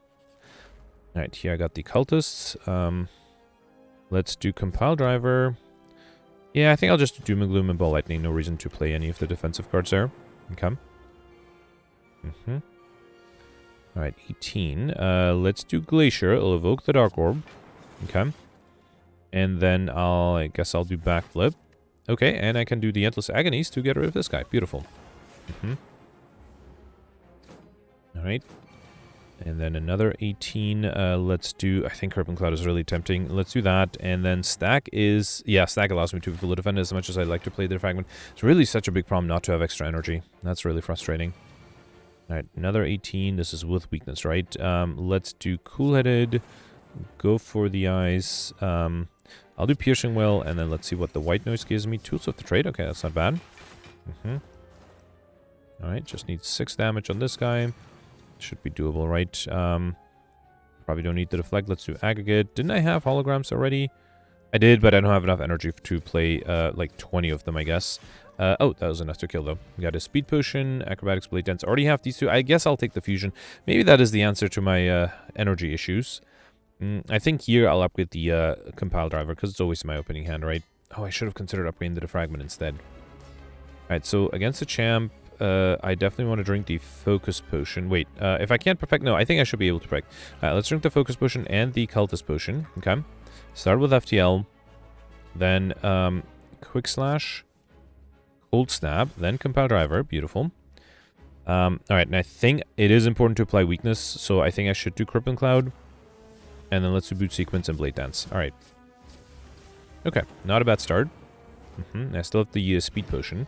Speaker 1: Alright, here I got the Cultists. Let's do Compile Driver. Yeah, I think I'll just do Doom and Gloom and Ball Lightning. No reason to play any of the defensive cards there. Okay. Alright, 18. Let's do Glacier. It'll evoke the Dark Orb. Okay. And then I guess I'll do Backflip. Okay, and I can do the Endless Agonies to get rid of this guy. Beautiful. Alright. And then another 18. Let's do... I think Crippling Cloud is really tempting. Let's do that. And then Stack is... Yeah, Stack allows me to be fully defended as much as I like to play the Defragment. It's really such a big problem not to have extra energy. That's really frustrating. Alright, another 18. This is with weakness, right? Let's do Cool-Headed. Go for the eyes. I'll do Piercing Well, and then let's see what the White Noise gives me. Tools of the Trade. Okay, that's not bad. Alright, just need 6 damage on this guy. Should be doable, right? Probably don't need to deflect. Let's do Aggregate. Didn't I have holograms already? I did, but I don't have enough energy to play like 20 of them, I guess. Oh, that was enough to kill, though. We got a Speed Potion, Acrobatics, Blade Dance. Already have these 2. I guess I'll take the Fusion. Maybe that is the answer to my energy issues. I think here I'll upgrade the Compile Driver, because it's always in my opening hand, right? Oh, I should have considered upgrading the Defragment instead. Alright, so against the Champ, I definitely want to drink the Focus Potion. Wait, if I can't perfect... No, I think I should be able to perfect. Let's drink the Focus Potion and the Cultist Potion. Okay. Start with FTL. Then, Quick Slash. Cold Snap. Then Compile Driver. Beautiful. Alright, and I think it is important to apply Weakness, so I think I should do Crippling Cloud. And then let's do Boot Sequence and Blade Dance. Alright. Okay, not a bad start. I still have the Speed Potion.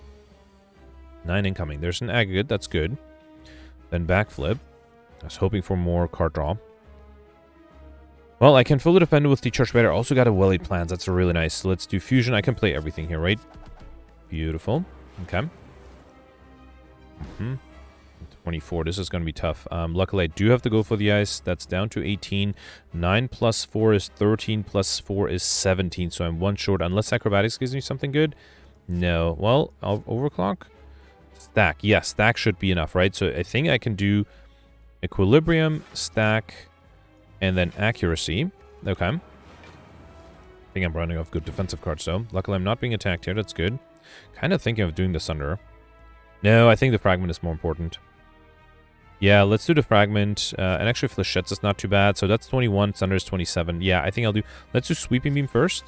Speaker 1: 9 incoming. There's an Aggregate. That's good. Then Backflip. I was hoping for more card draw. Well, I can fully defend with the Church Better. Also got a well-laid plans. That's really nice. Let's do Fusion. I can play everything here, right? Beautiful. Okay. Hmm. 24. This is going to be tough. Luckily, I do have to go for the ice. That's down to 18. 9 plus 4 is 13. Plus 4 is 17. So I'm 1 short. Unless acrobatics gives me something good. No. Well, I'll overclock. Stack. Yeah, stack should be enough, right? So I think I can do equilibrium, stack, and then accuracy. Okay. I think I'm running off good defensive cards, though. Luckily, I'm not being attacked here. That's good. Kind of thinking of doing the Sunder. No, I think the Fragment is more important. Yeah, let's do the Fragment. And actually, Flechettes is not too bad. So that's 21. Sunder is 27. Yeah, I think I'll do... Let's do Sweeping Beam first.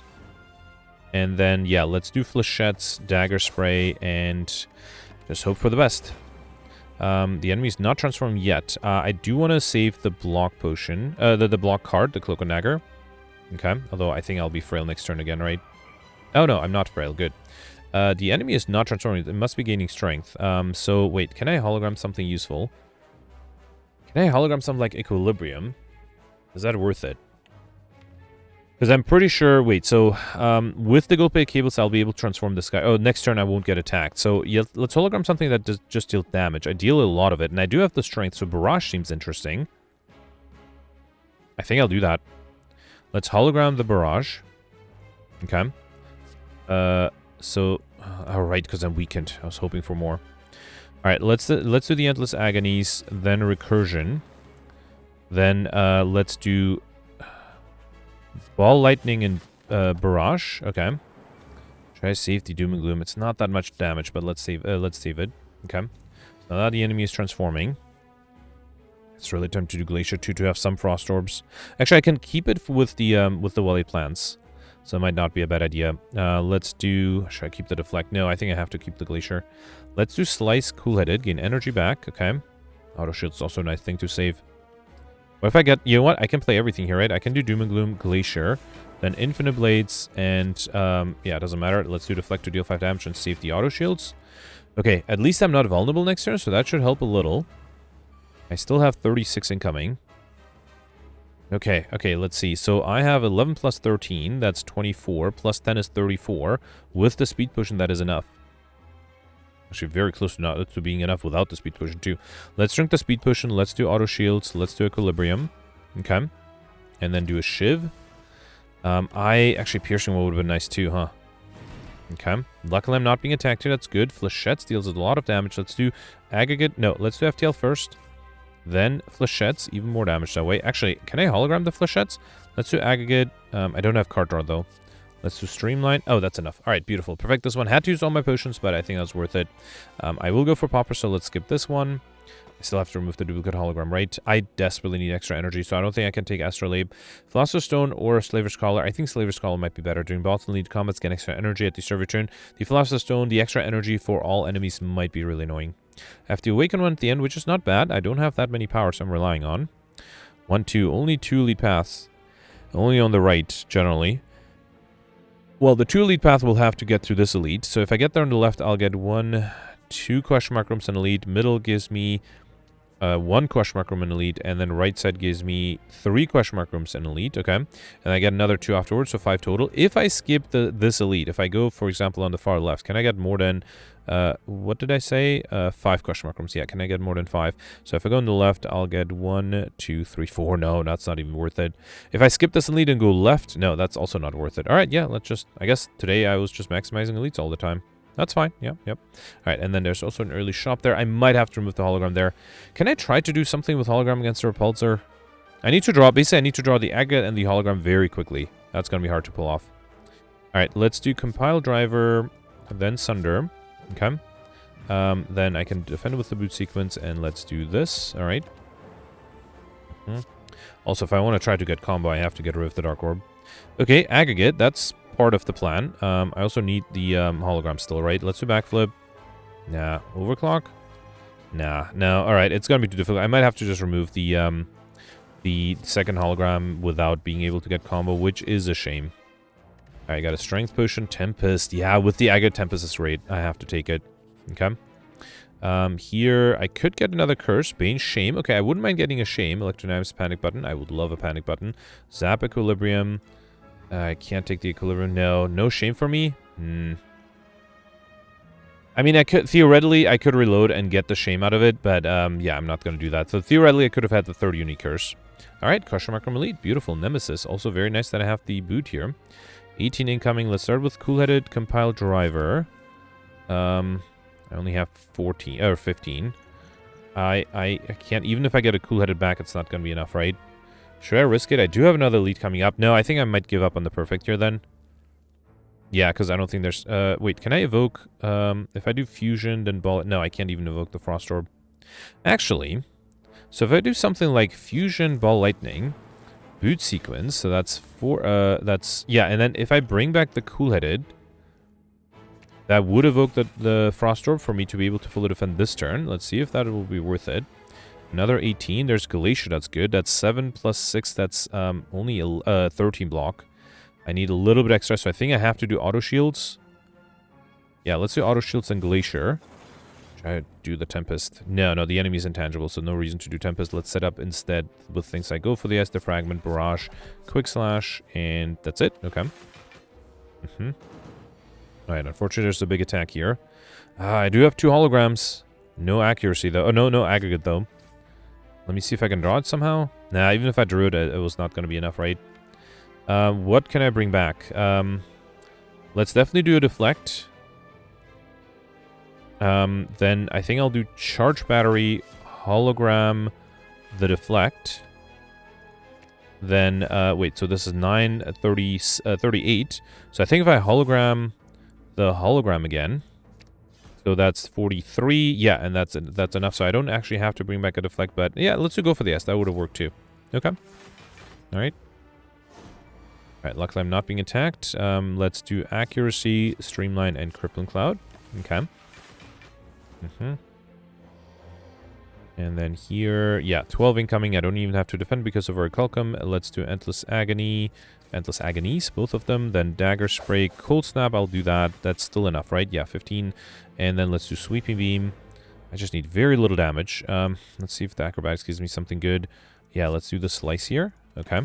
Speaker 1: And then, yeah, let's do Flechettes, Dagger Spray, and just hope for the best. The enemy's not transformed yet. I do want to save the block potion. The block card, the Cloak and Dagger. Okay, although I think I'll be frail next turn again, right? Oh, no, I'm not frail. Good. The enemy is not transforming. It must be gaining strength. So, wait, can I hologram something useful? Can I hologram something like Equilibrium? Is that worth it? Because I'm pretty sure... Wait, so with the gold plate cables, I'll be able to transform this guy. Oh, next turn I won't get attacked. So yeah, let's hologram something that does just deal damage. I deal a lot of it, and I do have the strength, so Barrage seems interesting. I think I'll do that. Let's hologram the Barrage. Okay. So... Alright, because I'm weakened. I was hoping for more. Alright, let's do the Endless Agonies, then Recursion. Then let's do... Ball, Lightning, and Barrage. Okay. Try Safety, Doom and Gloom. It's not that much damage, but let's save it. Okay. So now the enemy is transforming. It's really time to do Glacier 2 to have some Frost Orbs. Actually, I can keep it with the Wally plants. So it might not be a bad idea. Let's do... Should I keep the Deflect? No, I think I have to keep the Glacier. Let's do Slice, Cool-Headed. Gain energy back. Okay. Auto Shield's also a nice thing to save. What if I get... You know what? I can play everything here, right? I can do Doom and Gloom, Glacier, then Infinite Blades, and... yeah, it doesn't matter. Let's do Deflect to deal 5 damage and save the Auto Shields. Okay, at least I'm not vulnerable next turn, so that should help a little. I still have 36 incoming. Okay, let's see. So I have 11 plus 13, that's 24, plus 10 is 34. With the Speed Potion, that is enough. Actually, very close to being enough without the Speed Potion, too. Let's drink the Speed Potion, let's do Auto Shields, let's do Equilibrium. Okay. And then do a Shiv. Actually, Piercing would have been nice, too, huh? Okay. Luckily, I'm not being attacked here, that's good. Flechettes deals a lot of damage. Let's do Aggregate. No, let's do FTL first. Then Flechettes, even more damage that way. Actually, can I hologram the Flechettes? Let's do Aggregate. I don't have Card Draw, though. Let's do Streamline. Oh, that's enough. All right, beautiful. Perfect. This one had to use all my potions, but I think that's worth it. I will go for Pauper, so let's skip this one. I still have to remove the duplicate hologram, right? I desperately need extra energy, so I don't think I can take Astrolabe, Philosopher's Stone, or Slaver's Collar. I think Slaver's Collar might be better. During boss and lead combats, get extra energy at the start of your turn. The Philosopher's Stone, the extra energy for all enemies might be really annoying. I have the Awaken one at the end, which is not bad. I don't have that many powers I'm relying on. 1, 2. Only 2 lead paths. Only on the right, generally. Well, the 2 elite path will have to get through this elite. So if I get there on the left, I'll get 1, 2 question mark rooms in elite. Middle gives me 1 question mark room in elite. And then right side gives me 3 question mark rooms in elite. Okay. And I get another 2 afterwards, so 5 total. If I skip this elite, if I go, for example, on the far left, can I get more than... what did I say? 5 question mark rooms. Yeah, can I get more than 5? So if I go on the left, I'll get 1, 2, 3, 4. No, that's not even worth it. If I skip this elite and go left, no, that's also not worth it. All right, yeah, let's just... I guess today I was just maximizing elites all the time. That's fine. Yep. All right, and then there's also an early shop there. I might have to remove the hologram there. Can I try to do something with hologram against the repulsor? I need to draw... Basically, I need to draw the aggregate and the hologram very quickly. That's going to be hard to pull off. All right, let's do Compile Driver, then Sunder. Okay. Then I can defend with the boot sequence, and let's do this. All right. Also, if I want to try to get combo, I have to get rid of the Dark Orb. Okay, Aggregate. That's part of the plan. I also need the hologram still, right? Let's do Backflip. Nah. Overclock? Nah. No. All right. It's going to be too difficult. I might have to just remove the second hologram without being able to get combo, which is a shame. I got a Strength Potion, Tempest. Yeah, with the Aggregate, Tempest is great. I have to take it. Okay. Here, I could get another Curse. Bane, Shame. Okay, I wouldn't mind getting a Shame. Electrodynamics, Panic Button. I would love a Panic Button. Zap, Equilibrium. I can't take the Equilibrium. No. No Shame for me? I mean, theoretically, I could reload and get the shame out of it, but yeah, I'm not going to do that. So theoretically, I could have had the third unique curse. All right, Crusher Markham Elite. Beautiful. Nemesis. Also very nice that I have the boot here. 18 incoming. Let's start with Cool-Headed Compile Driver. I only have 14 or 15. I can't, even if I get a Cool-Headed back, it's not going to be enough, right? Should I risk it? I do have another elite coming up. No, I think I might give up on the perfect here then. Yeah, because I don't think there's... wait, can I evoke... if I do fusion, then ball... No, I can't even evoke the Frost Orb. Actually, so if I do something like fusion, ball lightning, boot sequence, so that's 4... that's... Yeah, and then if I bring back the Cool-Headed, that would evoke the Frost Orb for me to be able to fully defend this turn. Let's see if that will be worth it. Another 18. There's Glacier, that's good. That's 7 plus 6, that's only 13 block. I need a little bit extra, so I think I have to do auto shields. Yeah, let's do auto shields and Glacier. Try to do the Tempest. No, the enemy is intangible, so no reason to do Tempest. Let's set up instead with things like Go for the Ice, Defragment, Barrage, Quick Slash, and that's it. Okay. Alright, unfortunately there's a big attack here. I do have 2 holograms. No accuracy, though. Oh, no aggregate, though. Let me see if I can draw it somehow. Nah, even if I drew it, it was not going to be enough, right? What can I bring back? Let's definitely do a Deflect. Then I think I'll do Charge Battery, Hologram, the Deflect. Then, wait, so this is 9, 30, 38. So I think if I hologram the hologram again, so that's 43. Yeah, and that's enough. So I don't actually have to bring back a Deflect, but yeah, let's go for the S. That would have worked too. Okay. All right. Alright, luckily I'm not being attacked. Let's do Accuracy, Streamline, and Crippling Cloud. Okay. And then here, yeah, 12 incoming. I don't even have to defend because of our Calcum. Let's do Endless Agony, Endless Agonies, both of them. Then Dagger Spray, Cold Snap, I'll do that. That's still enough, right? Yeah, 15. And then let's do Sweeping Beam. I just need very little damage. Let's see if the Acrobatics gives me something good. Yeah, let's do the Slice here. Okay.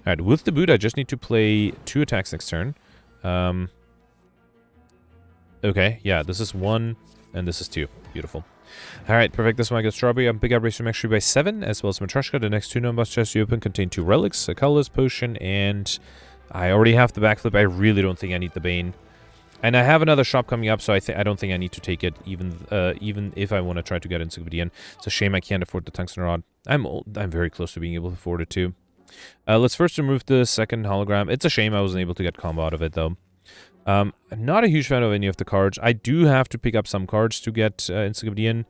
Speaker 1: Alright, with the boot, I just need to play 2 attacks next turn. Okay, yeah, this is 1, and this is 2. Beautiful. Alright, perfect. This one I get Strawberry. I'm Big Up Racer Max by 7, as well as Matryoshka. The next 2 non-boss chests you open contain 2 relics, a colorless potion, and I already have the backflip. I really don't think I need the Bane. And I have another shop coming up, so I don't think I need to take it, even if I want to try to get Encyclopedian. It's a shame I can't afford the Tungsten Rod. I'm very close to being able to afford it, too. Let's first remove the second hologram. It's a shame I wasn't able to get combo out of it, though. I'm not a huge fan of any of the cards. I do have to pick up some cards to get Encyclopedian.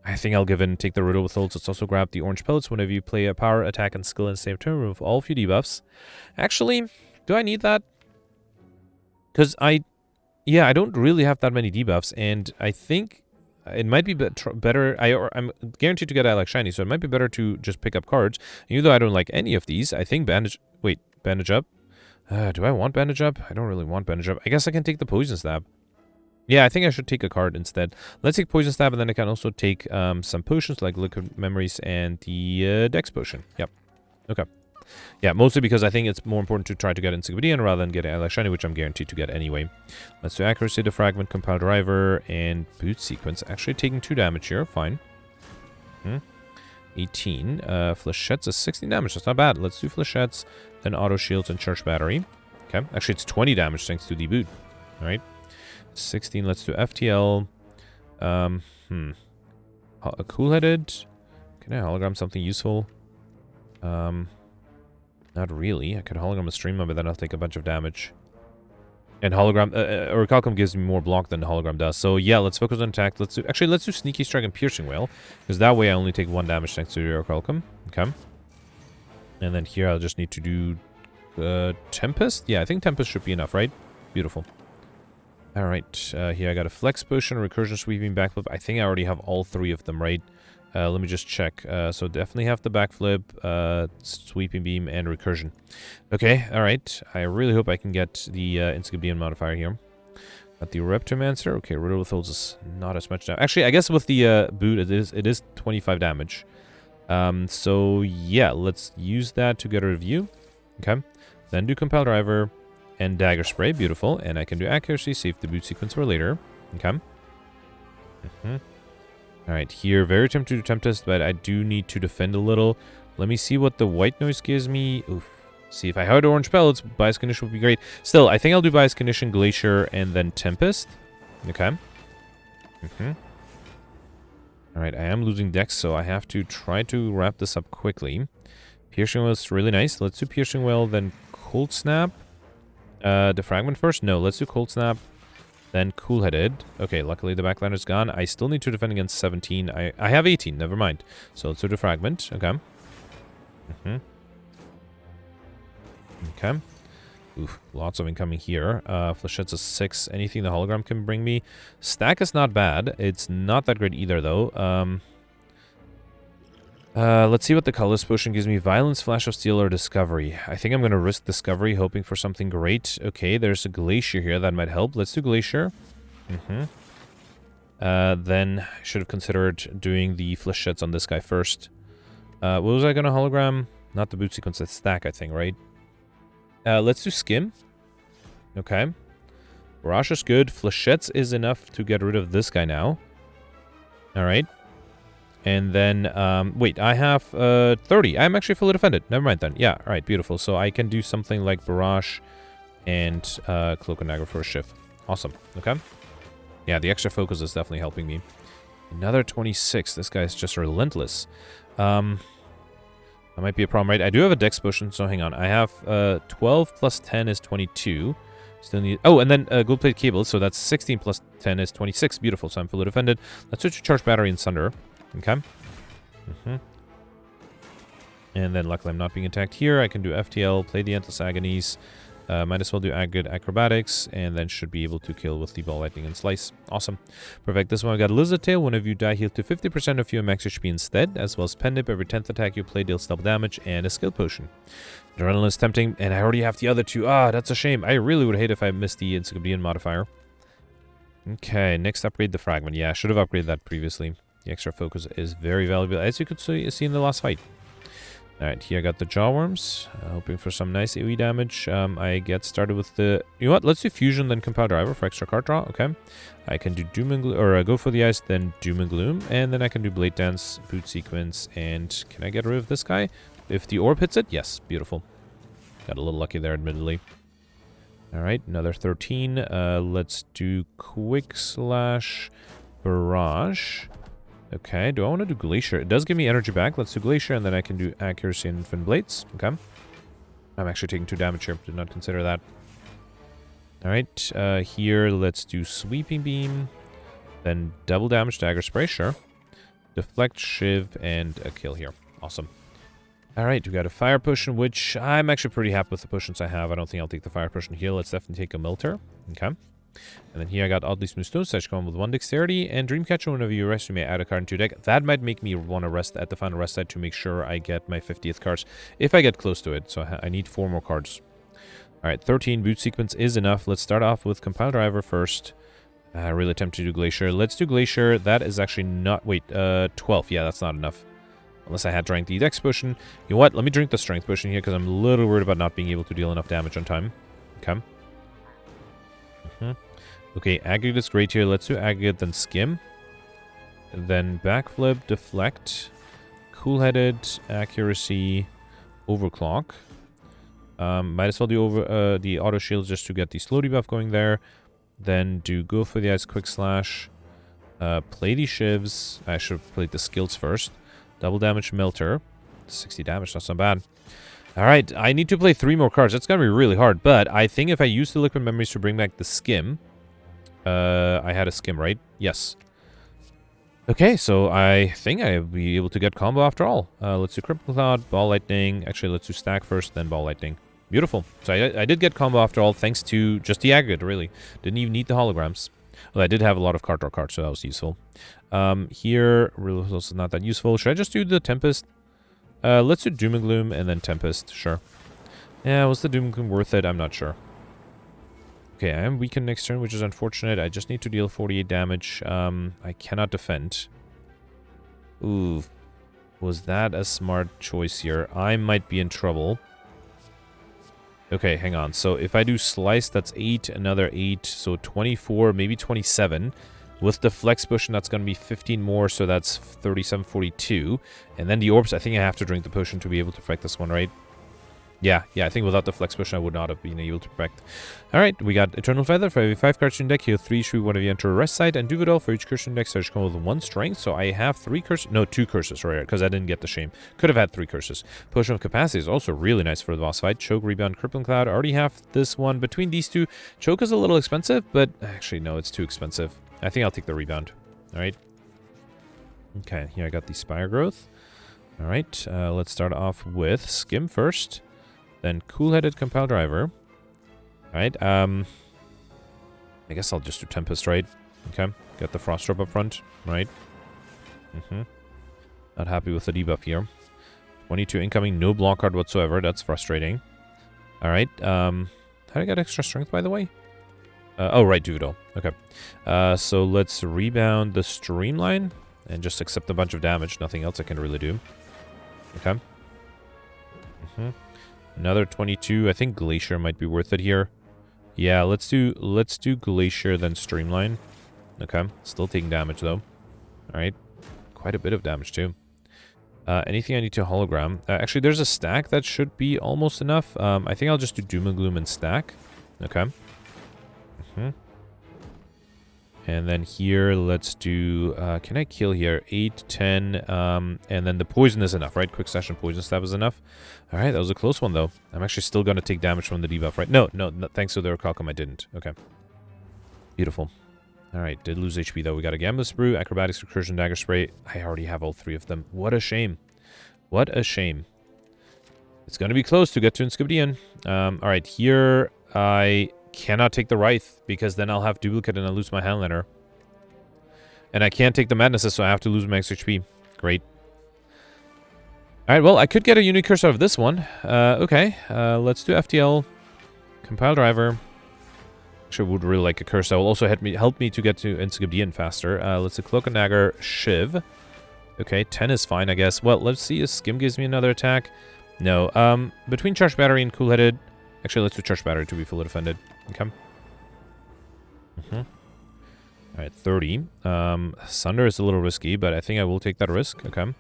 Speaker 1: I think I'll give in, take the Riddle Withholds. Let's also grab the Orange Pellets whenever you play a power, attack, and skill in the same turn. Remove all of your debuffs. Actually, do I need that? Because I don't really have that many debuffs, and I think it might be better. I'm guaranteed to get Alex Shiny, so it might be better to just pick up cards. And even though I don't like any of these, I think Bandage... Wait, Bandage Up? Do I want Bandage Up? I don't really want Bandage Up. I guess I can take the Poison Stab. Yeah, I think I should take a card instead. Let's take Poison Stab, and then I can also take some potions like Liquid Memories and the Dex Potion. Yep. Okay. Yeah, mostly because I think it's more important to try to get Encyclopedian rather than get Alex Shiny, which I'm guaranteed to get anyway. Let's do Accuracy, Defragment, Compile Driver, and Boot Sequence. Actually taking 2 damage here. Fine. 18. Flechettes is 16 damage. That's not bad. Let's do Flechettes, then Auto Shields and Charge Battery. Okay. Actually, it's 20 damage thanks to the boot. Alright. 16. Let's do FTL. A Cool-Headed. Can I hologram something useful? Not really. I could hologram a Stream Mob, but then I'll take a bunch of damage. And hologram, or Calcum gives me more block than the hologram does. So yeah, let's focus on attack. Let's do Sneaky Strike and Piercing Wail, because that way I only take 1 damage thanks to your Calcum. Okay. And then here I'll just need to do Tempest. Yeah, I think Tempest should be enough, right? Beautiful. All right. Here I got a Flex Potion, Recursion, Sweeping, Backflip. I think I already have all 3 of them, right? Let me just check. So definitely have the Backflip, Sweeping Beam, and Recursion. Okay, alright. I really hope I can get the Encyclopedian modifier here. Got the Reptomancer. Okay, Riddle Withholds is not as much damage. Actually, I guess with the boot, it is 25 damage. So yeah, let's use that to get a review. Okay. Then do Compile Driver and Dagger Spray. Beautiful. And I can do Accuracy, save the boot sequence for later. Okay. Alright, here, very tempted to Tempest, but I do need to defend a little. Let me see what the white noise gives me. Oof. See, if I had orange pellets, Bias Condition would be great. Still, I think I'll do Bias Condition, Glacier, and then Tempest. Okay. Alright, I am losing Dex, so I have to try to wrap this up quickly. Piercing Well's really nice. Let's do Piercing Well, then Cold Snap. Defragment first? No, let's do Cold Snap. Then Cool-Headed. Okay, luckily the backliner's gone. I still need to defend against 17. I have 18, never mind. So let's do Defragment. Okay. Okay. Oof, lots of incoming here. Flechette's a 6. Anything the hologram can bring me. Stack is not bad. It's not that great either, though. Let's see what the Colorless Potion gives me. Violence, Flash of Steel, or Discovery. I think I'm going to risk Discovery, hoping for something great. Okay, there's a Glacier here. That might help. Let's do Glacier. Then I should have considered doing the Flechettes on this guy first. What was I going to hologram? Not the boot sequence, that's Stack, I think, right? Let's do Skim. Okay. Barrage is good. Flechettes is enough to get rid of this guy now. Alright. And then, wait, I have 30. I'm actually fully defended. Never mind then. Yeah, alright, beautiful. So I can do something like Barrage and Cloak and Dagger for a shift. Awesome. Okay. Yeah, the extra focus is definitely helping me. Another 26. This guy is just relentless. That might be a problem, right? I do have a Dex potion, so hang on. I have 12 plus 10 is 22. Still need... Oh, and then gold plate cable, so that's 16 plus 10 is 26. Beautiful, so I'm fully defended. Let's switch to Charge Battery and Sunder. Okay. And then luckily I'm not being attacked here. I can do FTL, play the Endless Agonies. Might as well do good Acrobatics, and then should be able to kill with the Ball Lightning and Slice. Awesome. Perfect. This one I got Lizard Tail. Whenever you die, heal to 50% of your max HP instead, as well as Pen Nip. Every 10th attack you play deals double damage, and a Skill Potion. Adrenaline is tempting, and I already have the other two. Ah, that's a shame. I really would hate if I missed the Encyclopedian modifier. Okay, next upgrade the Fragment. Yeah, I should have upgraded that previously. The extra focus is very valuable, as you could see in the last fight. Alright, here I got the Jawworms. Hoping for some nice AoE damage. I get started with the... You know what? Let's do Fusion, then Compile Driver for extra card draw. Okay. I can do Doom and Gloom, or go for the Ice, then Doom and Gloom. And then I can do Blade Dance, Boot Sequence, and can I get rid of this guy? If the Orb hits it? Yes. Beautiful. Got a little lucky there, admittedly. Alright, another 13. Let's do Quick Slash Barrage. Okay, do I want to do Glacier? It does give me energy back. Let's do Glacier, and then I can do Accuracy and Fin Blades. Okay. I'm actually taking 2 damage here. Did not consider that. Alright, here, let's do Sweeping Beam. Then double damage Dagger Spray, sure. Deflect, Shiv, and a kill here. Awesome. Alright, we got a Fire Potion, which I'm actually pretty happy with the potions I have. I don't think I'll take the Fire Potion here. Let's definitely take a Melter. Okay. And then here I got Oddly Smooth Stone, so I should come with 1 Dexterity, and Dreamcatcher. Whenever you rest, you may add a card into your deck. That might make me want to rest at the final rest side to make sure I get my 50th cards, if I get close to it. So I need 4 more cards. Alright, 13 Boot Sequence is enough. Let's start off with Compile Driver first. Really tempted to do Glacier. Let's do Glacier. That is actually not... Wait, 12. Yeah, that's not enough. Unless I had drank the Dex Potion. You know what? Let me drink the Strength Potion here, because I'm a little worried about not being able to deal enough damage on time. Okay. Okay, Aggregate is great here. Let's do Aggregate, then Skim. Then Backflip, Deflect, Cool-Headed, Accuracy, Overclock. Might as well do the Auto Shield just to get the slow debuff going there. Then go for the Ice Quick Slash. Play the Shivs. I should have played the skills first. Double damage Melter. 60 damage, that's not bad. Alright, I need to play 3 more cards. That's going to be really hard, but I think if I use the Liquid Memories to bring back the Skim... I had a Skim, right? Yes. Okay, so I think I'll be able to get combo after all. Let's do Cripple Cloud, Ball Lightning. Actually, let's do Stack first, then Ball Lightning. Beautiful. So I did get combo after all, thanks to just the Aggregate, really. Didn't even need the holograms. Well, I did have a lot of card draw cards, so that was useful. Here, really also not that useful. Should I just do the Tempest? Let's do Doom and Gloom and then Tempest, sure. Yeah, was the Doom and Gloom worth it? I'm not sure. Okay, I am weakened next turn, which is unfortunate. I just need to deal 48 damage. I cannot defend. Ooh, was that a smart choice here? I might be in trouble. Okay, hang on. So if I do Slice, that's 8, another 8, so 24, maybe 27. With the flex potion, that's going to be 15 more, so that's 37, 42. And then the orbs, I think I have to drink the potion to be able to perfect this one, right? Yeah, I think without the flex potion, I would not have been able to perfect. Alright, we got Eternal Feather for every 5 cards in deck, heal 3 should whenever you enter a rest site, and Duvidal for each curse in deck, starts with 1 strength, so I have 3 curses, no, 2 curses, right, because I didn't get the shame. Could have had 3 curses. Potion of Capacity is also really nice for the boss fight. Choke, Rebound, Crippling Cloud, I already have this one. Between these two, Choke is a little expensive, but actually, no, it's too expensive. I think I'll take the Rebound. Alright. Okay, here I got the Spire Growth. Alright, let's start off with Skim first. Then Cool-Headed Compile Driver. Alright, I guess I'll just do Tempest, right? Okay, got the Frost Drop up front, right? Not happy with the debuff here. 22 incoming, no block card whatsoever, that's frustrating. Alright, how did I get extra strength, by the way? Oh, right, Duvidal. Okay. So let's rebound the Streamline and just accept a bunch of damage. Nothing else I can really do. Okay. Another 22. I think Glacier might be worth it here. Yeah, let's do Glacier, then Streamline. Okay. Still taking damage, though. Alright. Quite a bit of damage, too. Anything I need to hologram? Actually, there's a stack that should be almost enough. I think I'll just do Doom and Gloom and stack. Okay. And then here, let's do, can I kill here? 8, 10, and then the poison is enough, right? Quick Session Poison Stab is enough. Alright, that was a close one, though. I'm actually still going to take damage from the debuff, right? No, thanks to the Orcalcum, I didn't. Okay. Beautiful. Alright, did lose HP, though. We got a Gambler's Brew, Acrobatics, Recursion, Dagger Spray. I already have all 3 of them. What a shame. What a shame. It's going to be close to get to Inscription. Alright, here I cannot take the Wraith, because then I'll have duplicate and I'll lose my Handlander. And I can't take the Madnesses, so I have to lose my XP. Great. Alright, well, I could get a unique curse out of this one. Okay, let's do FTL. Compile Driver. Actually, would really like a curse that will also help me to get to Inscription faster. Let's do Cloak and Dagger, Shiv. Okay, 10 is fine, I guess. Well, let's see if Skim gives me another attack. No, between Charge Battery and Cool-Headed. Actually, let's do Charge Battery to be fully defended. Okay. Alright, 30. Sunder is a little risky, but I think I will take that risk. Okay.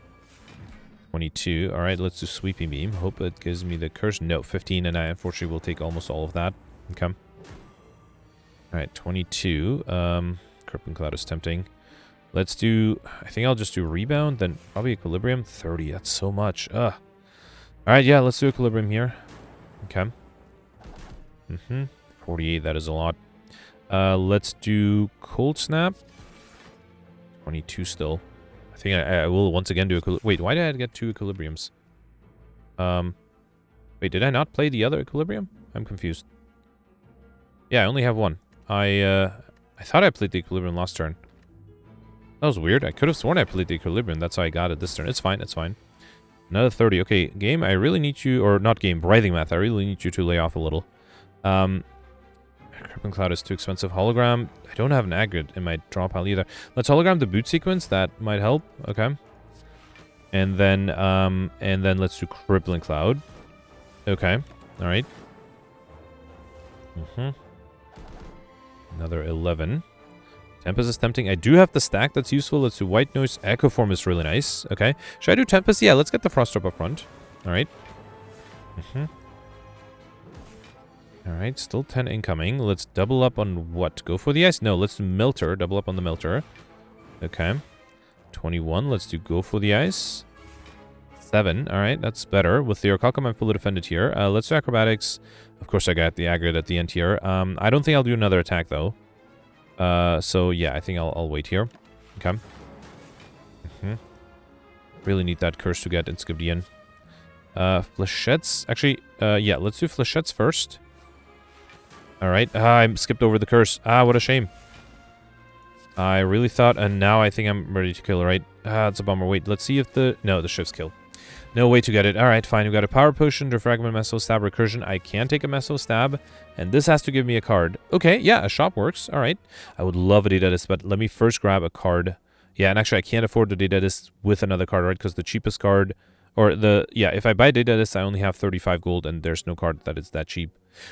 Speaker 1: 22. Alright, let's do Sweeping Beam. Hope it gives me the curse. No, 15, and I unfortunately will take almost all of that. Okay. Alright, 22. Crippling Cloud is tempting. Let's do... I think I'll just do Rebound, then probably Equilibrium. 30, that's so much. Ugh. Alright, yeah, let's do Equilibrium here. Okay. 48, that is a lot. Let's do Cold Snap. 22 still. I think I will once again do Equilibrium. Wait, why did I get 2 Equilibriums? Wait, did I not play the other Equilibrium? I'm confused. Yeah, I only have 1. I thought I played the Equilibrium last turn. That was weird. I could have sworn I played the Equilibrium. That's how I got it this turn. It's fine, it's fine. Another 30. Okay, game, I really need you... Or not game, Breathing Math. I really need you to lay off a little. Crippling Cloud is too expensive. Hologram. I don't have an aggregate in my draw pile either. Let's hologram the boot sequence. That might help. Okay. And then let's do Crippling Cloud. Okay. All right. Another 11. Tempest is tempting. I do have the stack that's useful. Let's do White Noise. Echo Form is really nice. Okay. Should I do Tempest? Yeah, let's get the Frost Drop up front. All right. Alright, still 10 incoming. Let's double up on what? Go for the ice? No, let's do Melter. Double up on the Melter. Okay. 21. Let's do Go for the ice. 7. Alright, that's better. With the Orcalcum, I'm fully defended here. Let's do Acrobatics. Of course, I got the aggregate at the end here. I don't think I'll do another attack, though. So, yeah, I think I'll wait here. Okay. Really need that curse to get Inscription. Flechettes. Actually, yeah, let's do Flechettes first. Alright, I skipped over the curse. What a shame. I really thought, and now I think I'm ready to kill, right? It's a bummer. Wait, let's see if the... No, the ship's killed. No way to get it. Alright, fine. We've got a Power Potion, Defragment, Meso Stab, Recursion. I can take a Meso Stab, and this has to give me a card. Okay, yeah, a shop works. Alright. I would love a Data Disc, but let me first grab a card. Yeah, and actually I can't afford the Data Disc with another card, right? Because the cheapest card... Or if I buy data disc, I only have 35 gold, and there's no card that is that cheap,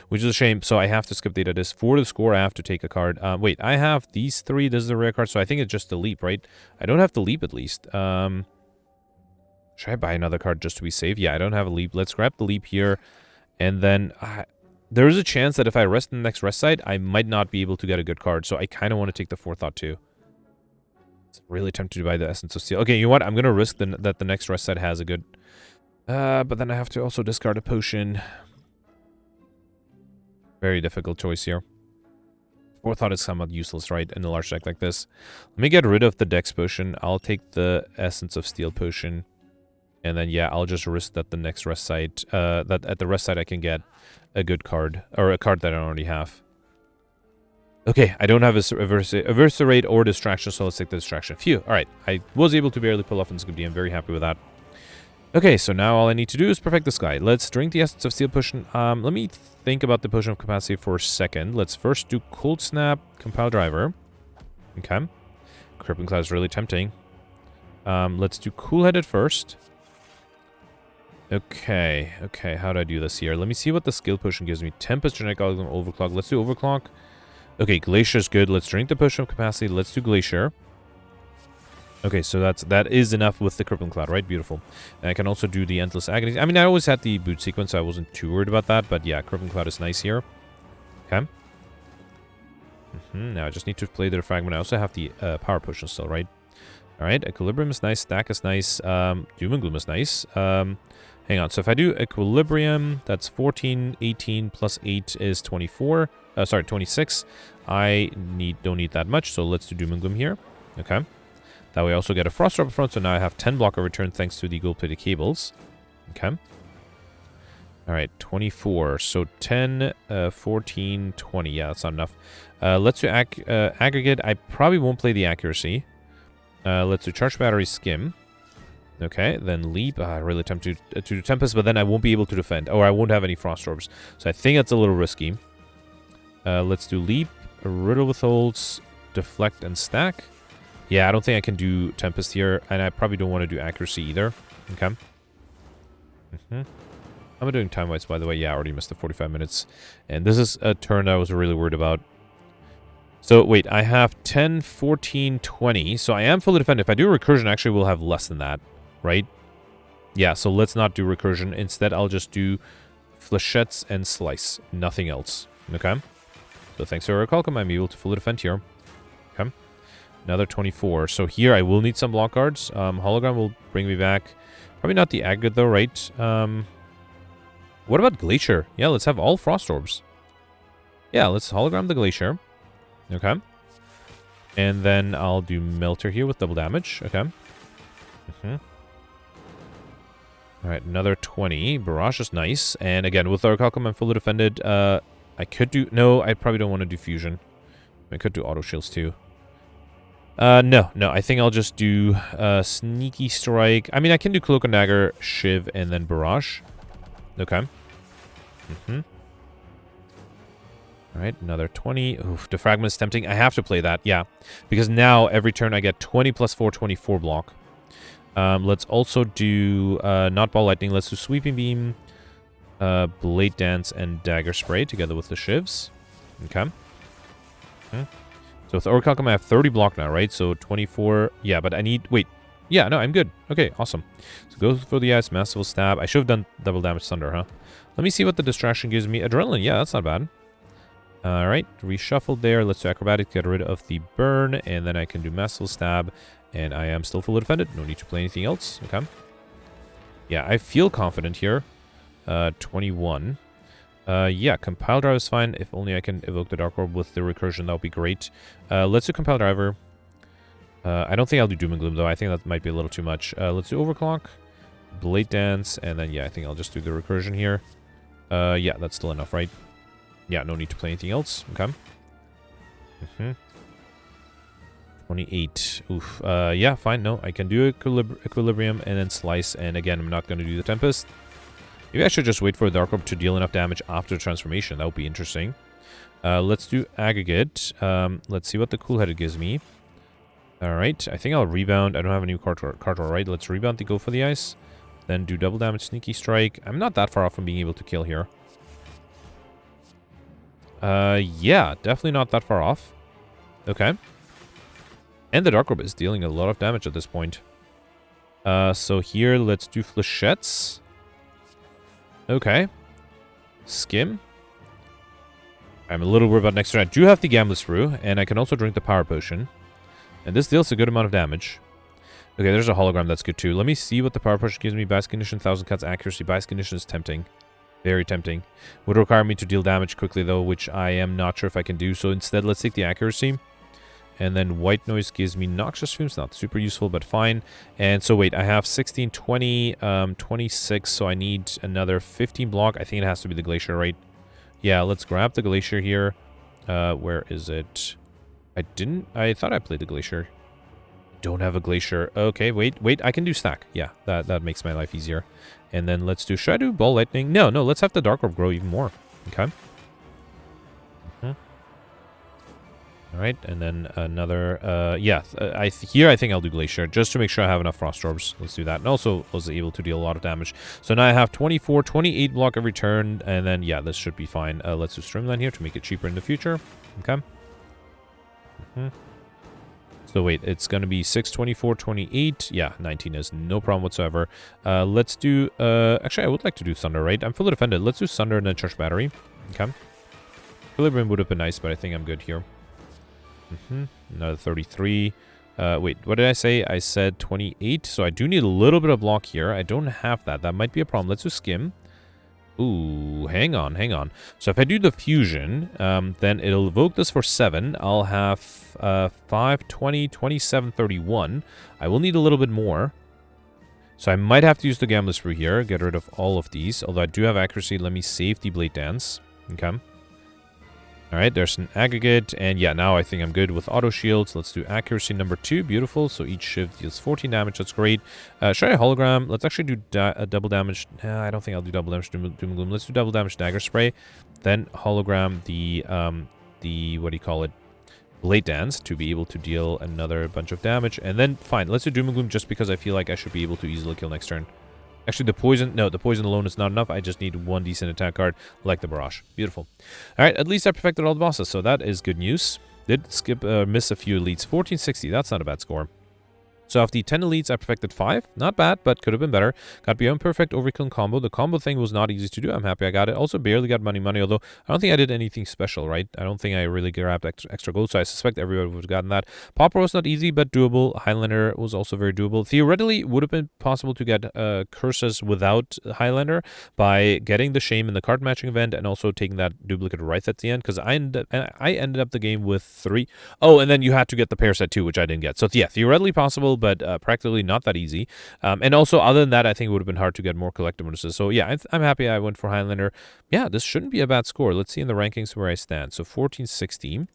Speaker 1: which is a shame. So I have to skip data disc. For the score, I have to take a card. Wait, I have these 3. This is a rare card, so I think it's just the leap, right? I don't have the leap at least. Should I buy another card just to be safe? Yeah, I don't have a leap. Let's grab the leap here, and then there is a chance that if I rest in the next rest site, I might not be able to get a good card. So I kind of want to take the forethought too. It's really tempted to buy the Essence of Steel. Okay, you know what? I'm gonna risk that the next rest site has a good. But then I have to also discard a potion. Very difficult choice here. Forethought is somewhat useless, right? In a large deck like this. Let me get rid of the Dex potion. I'll take the Essence of Steel potion. And then, yeah, I'll just risk that the next rest site, that at the rest site I can get a good card. Or a card that I already have. Okay, I don't have a Eviscerate or Distraction, so let's take the Distraction. Phew, alright. I was able to barely pull off in Skip D. I'm very happy with that. Okay, so now all I need to do is perfect this guy. Let's drink the Essence of Steel potion. Let me think about the potion of capacity for a second. Let's first do Cold Snap, Compile Driver. Okay. Crippling Cloud is really tempting. Let's do Cool-Headed first. Okay, how do I do this here? Let me see what the skill potion gives me. Tempest, Genetic Algorithm, Overclock. Let's do Overclock. Okay, Glacier is good. Let's drink the potion of capacity. Let's do Glacier. Okay, so that is enough with the Crippling Cloud, right? Beautiful. And I can also do the Endless Agony. I mean, I always had the boot sequence, so I wasn't too worried about that. But yeah, Crippling Cloud is nice here. Okay. Now I just need to play the Fragment. I also have the Power Potion still, right? Alright, Equilibrium is nice. Stack is nice. Doom and Gloom is nice. Hang on. So if I do Equilibrium, that's 14, 18 plus 8 is 24. Sorry, 26. I don't need that much, so let's do Doom and Gloom here. Okay. That way I also get a Frost Drop up front, so now I have 10 blocker return thanks to the gold-plated cables. Okay. Alright, 24. So 10, 14, 20. Yeah, that's not enough. Let's do Aggregate. I probably won't play the Accuracy. Let's do Charge Battery, Skim. Okay, then Leap. Really tempted to do Tempest, but then I won't be able to defend. Or I won't have any Frost Orbs. So I think that's a little risky. Let's do Leap, Riddle Withholds, Deflect, and Stack. Yeah, I don't think I can do Tempest here, and I probably don't want to do Accuracy either. Okay. I'm doing time-wise, by the way. Yeah, I already missed the 45 minutes. And this is a turn I was really worried about. So, wait, I have 10, 14, 20. So I am fully defended. If I do Recursion, actually we'll have less than that, right? Yeah, so let's not do Recursion. Instead, I'll just do Flechettes and Slice. Nothing else. Okay? So thanks to our Calcum, I'm able to fully defend here. Okay? Another 24. So here I will need some block cards. Hologram will bring me back. Probably not the Aggregate though, right? What about Glacier? Yeah, let's have all Frost Orbs. Yeah, let's Hologram the Glacier. Okay. And then I'll do Melter here with double damage. Okay. Alright, another 20. Barrage is nice. And again, with our Calcum, I'm fully defended. I could do... No, I probably don't want to do Fusion. I could do Auto Shields too. No. I think I'll just do Sneaky Strike. I mean, I can do Cloak and Dagger, Shiv, and then Barrage. Okay. Alright, another 20. Oof, Defragment is tempting. I have to play that, yeah. Because now, every turn, I get 20 plus 4, 24 block. Let's also do not Ball Lightning. Let's do Sweeping Beam, Blade Dance, and Dagger Spray together with the Shivs. Okay. So with Orcalcum, I have 30 block now, right? So 24. Yeah, but I need... Wait. Yeah, no, I'm good. Okay, awesome. So go for the Ice, Masterful Stab. I should have done double damage Thunder, huh? Let me see what the distraction gives me. Adrenaline. Yeah, that's not bad. Alright, reshuffled there. Let's do Acrobatics, get rid of the burn, and then I can do Masterful Stab, and I am still fully defended. No need to play anything else. Okay. Yeah, I feel confident here. 21. Yeah, Compile Drive is fine. If only I can evoke the Dark Orb with the Recursion, that would be great. Let's do Compile Driver. I don't think I'll do Doom and Gloom, though. I think that might be a little too much. Let's do Overclock, Blade Dance, and then, yeah, I think I'll just do the Recursion here. Yeah, that's still enough, right? Yeah, no need to play anything else. Okay. 28. Oof. Yeah, fine. No, I can do Equilibrium and then Slice. And again, I'm not going to do the Tempest. Maybe I should just wait for the Dark Orb to deal enough damage after the transformation. That would be interesting. Let's do Aggregate. Let's see what the Cool-Headed gives me. Alright, I think I'll Rebound. I don't have a new card draw, right? Let's Rebound to go for the Ice. Then do double damage Sneaky Strike. I'm not that far off from being able to kill here. Yeah, definitely not that far off. Okay. And the Dark Orb is dealing a lot of damage at this point. So here, let's do Flechettes. Okay. Skim. I'm a little worried about next turn. I do have the Gambler's Brew, and I can also drink the Power Potion. And this deals a good amount of damage. Okay, there's a hologram that's good too. Let me see what the Power Potion gives me. Bias Condition, 1000 cuts accuracy. Bias Condition is tempting. Very tempting. Would require me to deal damage quickly though, which I am not sure if I can do. So instead, let's take the accuracy. And then White Noise gives me Noxious Fumes. Not super useful, but fine. And so wait, I have 16, 20, 26. So I need another 15 block. I think it has to be the Glacier, right? Yeah, let's grab the Glacier here. Where is it? I thought I played the Glacier. Don't have a Glacier. Okay, wait, I can do Stack. Yeah, that makes my life easier. And then let's do, should I do Ball Lightning? No, let's have the Dark Orb grow even more. Okay. Alright, and then another, yeah, I think I'll do Glacier, just to make sure I have enough Frost Orbs. Let's do that. And also, was able to deal a lot of damage. So now I have 24, 28 block every turn, and then, yeah, this should be fine. Let's do Streamline here to make it cheaper in the future. Okay. So wait, it's going to be 6, 24, 28. Yeah, 19 is no problem whatsoever. Let's do, actually, I would like to do Thunder, right? I'm fully defended. Let's do Thunder and then Charge Battery. Okay. Equilibrium would have been nice, but I think I'm good here. Another 33. Wait, what did I say? I said 28. So I do need a little bit of block here. I don't have that. That might be a problem. Let's do Skim. Ooh, hang on. So if I do the Fusion, then it'll evoke this for 7. I'll have 5, 20, 27, 31. I will need a little bit more. So I might have to use the Gambler's Brew here. Get rid of all of these. Although I do have accuracy. Let me save the Blade Dance. Okay. Alright, there's an aggregate, and yeah, now I think I'm good with auto shields. Let's do accuracy number 2, beautiful. So each shift deals 14 damage, that's great. Should I hologram? Let's actually do double damage. I don't think I'll do double damage Doom and Gloom. Let's do double damage Dagger Spray. Then hologram the what do you call it? Blade Dance to be able to deal another bunch of damage. And then, fine, let's do Doom and Gloom just because I feel like I should be able to easily kill next turn. Actually, the poison alone is not enough. I just need one decent attack card, like the Barrage. Beautiful. All right, at least I perfected all the bosses, so that is good news. Did miss a few elites. 1460, that's not a bad score. So of the 10 elites, I perfected 5. Not bad, but could have been better. Got Beyond Perfect Overkill combo. The combo thing was not easy to do. I'm happy I got it. Also barely got money, although I don't think I did anything special, right? I don't think I really grabbed extra gold, so I suspect everybody would have gotten that. Pauper was not easy, but doable. Highlander was also very doable. Theoretically, it would have been possible to get curses without Highlander by getting the Shame in the card matching event and also taking that duplicate Wraith at the end, because I ended up the game with 3. Oh, and then you had to get the pair set too, which I didn't get. So yeah, theoretically possible, but practically not that easy. And also, other than that, I think it would have been hard to get more collector bonuses. So yeah, I'm happy I went for Highlander. Yeah, this shouldn't be a bad score. Let's see in the rankings where I stand. So 1460.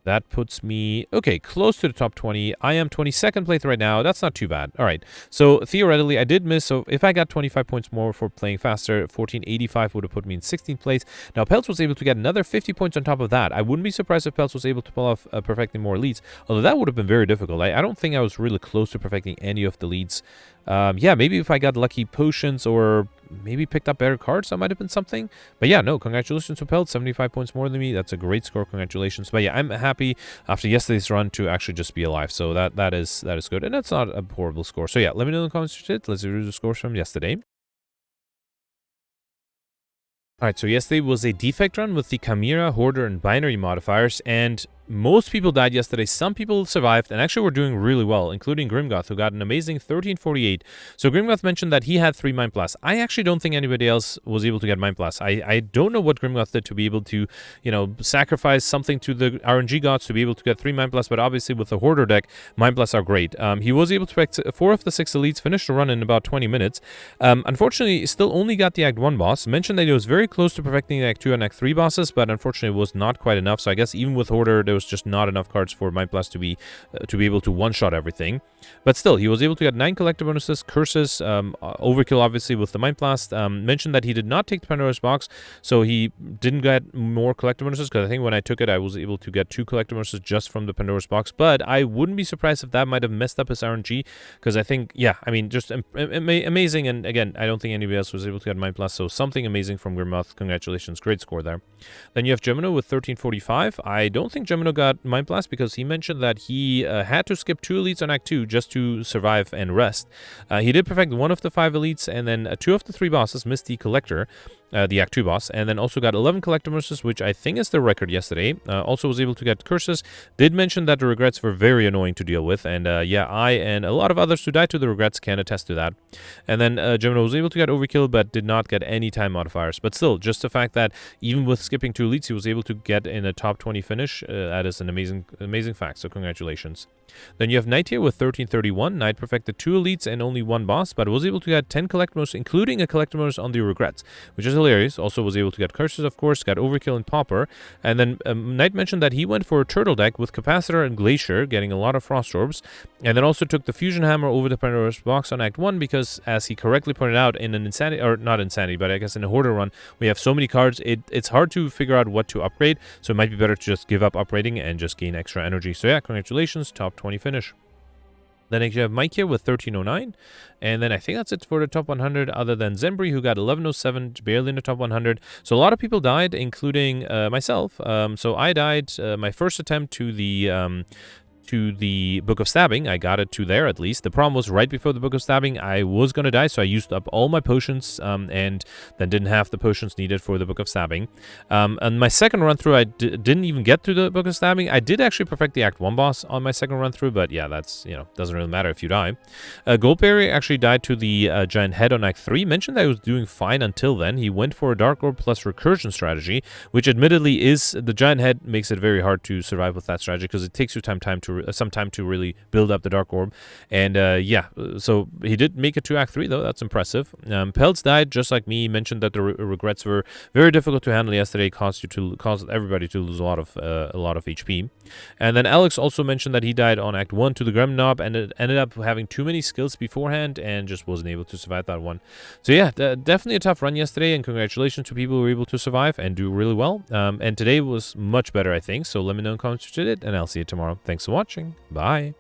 Speaker 1: That puts me, okay, close to the top 20. I am 22nd place right now. That's not too bad. All right. So theoretically, I did miss. So if I got 25 points more for playing faster, 1485 would have put me in 16th place. Now, Peltz was able to get another 50 points on top of that. I wouldn't be surprised if Peltz was able to pull off perfecting more leads, although that would have been very difficult. I don't think I was really close to perfecting any of the leads. Yeah, maybe if I got lucky potions or maybe picked up better cards, that might have been something. But yeah, no, congratulations to Pelt, 75 points more than me. That's a great score. Congratulations. But yeah, I'm happy after yesterday's run to actually just be alive. So that is good. And that's not a horrible score. So yeah, let me know in the comments. Let's review the scores from yesterday. Alright, so yesterday was a Defect run with the Chimera, Hoarder, and Binary modifiers, and most people died yesterday. Some people survived and actually were doing really well, including Grimgoth, who got an amazing 1348. So Grimgoth mentioned that he had 3 Mind Blasts. I actually don't think anybody else was able to get Mind Blasts. I don't know what Grimgoth did to be able to, you know, sacrifice something to the RNG gods to be able to get 3 Mind Blasts, but obviously with the Hoarder deck, Mind Blasts are great. He was able to pick 4 of the 6 elites, finished the run in about 20 minutes. Unfortunately, still only got the Act 1 boss. Mentioned that he was very close to perfecting the Act 2 and Act 3 bosses, but unfortunately it was not quite enough. So I guess even with Hoarder, there was just not enough cards for Mind Blast to be able to one-shot everything. But still, he was able to get 9 collector bonuses, curses, overkill obviously with the Mind Blast. Mentioned that he did not take the Pandora's Box, so he didn't get more collector bonuses, because I think when I took it, I was able to get 2 collector bonuses just from the Pandora's Box. But I wouldn't be surprised if that might have messed up his RNG, because I think, yeah, I mean, just amazing. And again, I don't think anybody else was able to get Mind Blast, so something amazing from Grimmoth. Congratulations, great score there. Then you have Gemino with 1345. I don't think Gemino got Mind Blast because he mentioned that he had to skip 2 elites on Act 2 just to survive and rest. He did perfect 1 of the 5 elites, and then 2 of the 3 bosses, missed the Collector, the Act 2 boss, and then also got 11 collector bonuses, which I think is the record yesterday. Also was able to get curses. Did mention that the regrets were very annoying to deal with, and yeah, I and a lot of others who died to the regrets can attest to that. And then Gemino was able to get overkill, but did not get any time modifiers. But still, just the fact that even with skipping 2 elites, he was able to get in a top 20 finish, that is an amazing fact, so congratulations. Then you have Knight here with 1331. Knight perfected 2 elites and only 1 boss, but was able to get 10 collector bonuses, including a collector bonus on the regrets, which is hilarious. Also was able to get curses, of course, got overkill and pauper. And then Knight mentioned that he went for a turtle deck with capacitor and glacier, getting a lot of frost orbs, and then also took the fusion hammer over the Pandora's Box on Act 1 because, as he correctly pointed out, in an insanity, or not insanity, but I guess in a hoarder run, we have so many cards, it's hard to figure out what to upgrade, so it might be better to just give up upgrading and just gain extra energy. So yeah, congratulations, top 20 finish. Then you have Mike here with 1309, and then I think that's it for the top 100, other than Zembri, who got 1107, barely in the top 100. So a lot of people died, including myself. So I died my first attempt to the Book of Stabbing. I got it to there at least. The problem was right before the Book of Stabbing, I was going to die, so I used up all my potions and then didn't have the potions needed for the Book of Stabbing. And my second run through, I didn't even get through the Book of Stabbing. I did actually perfect the Act 1 boss on my second run through, but yeah, that's, doesn't really matter if you die. Goldberry actually died to the Giant Head on Act 3. Mentioned that he was doing fine until then. He went for a Dark Orb plus Recursion strategy, which admittedly is, the Giant Head makes it very hard to survive with that strategy because it takes you some time to really build up the Dark Orb. And yeah, so he did make it to Act 3 though, that's impressive. Peltz died just like me. He mentioned that the regrets were very difficult to handle yesterday, caused everybody to lose a lot of HP. And then Alex also mentioned that he died on Act 1 to the Grem Knob, and it ended up having too many skills beforehand and just wasn't able to survive that one. So yeah, definitely a tough run yesterday, and congratulations to people who were able to survive and do really well. And today was much better, I think, so let me know in the comments if you did it, and I'll see you tomorrow. Thanks for watching. Bye.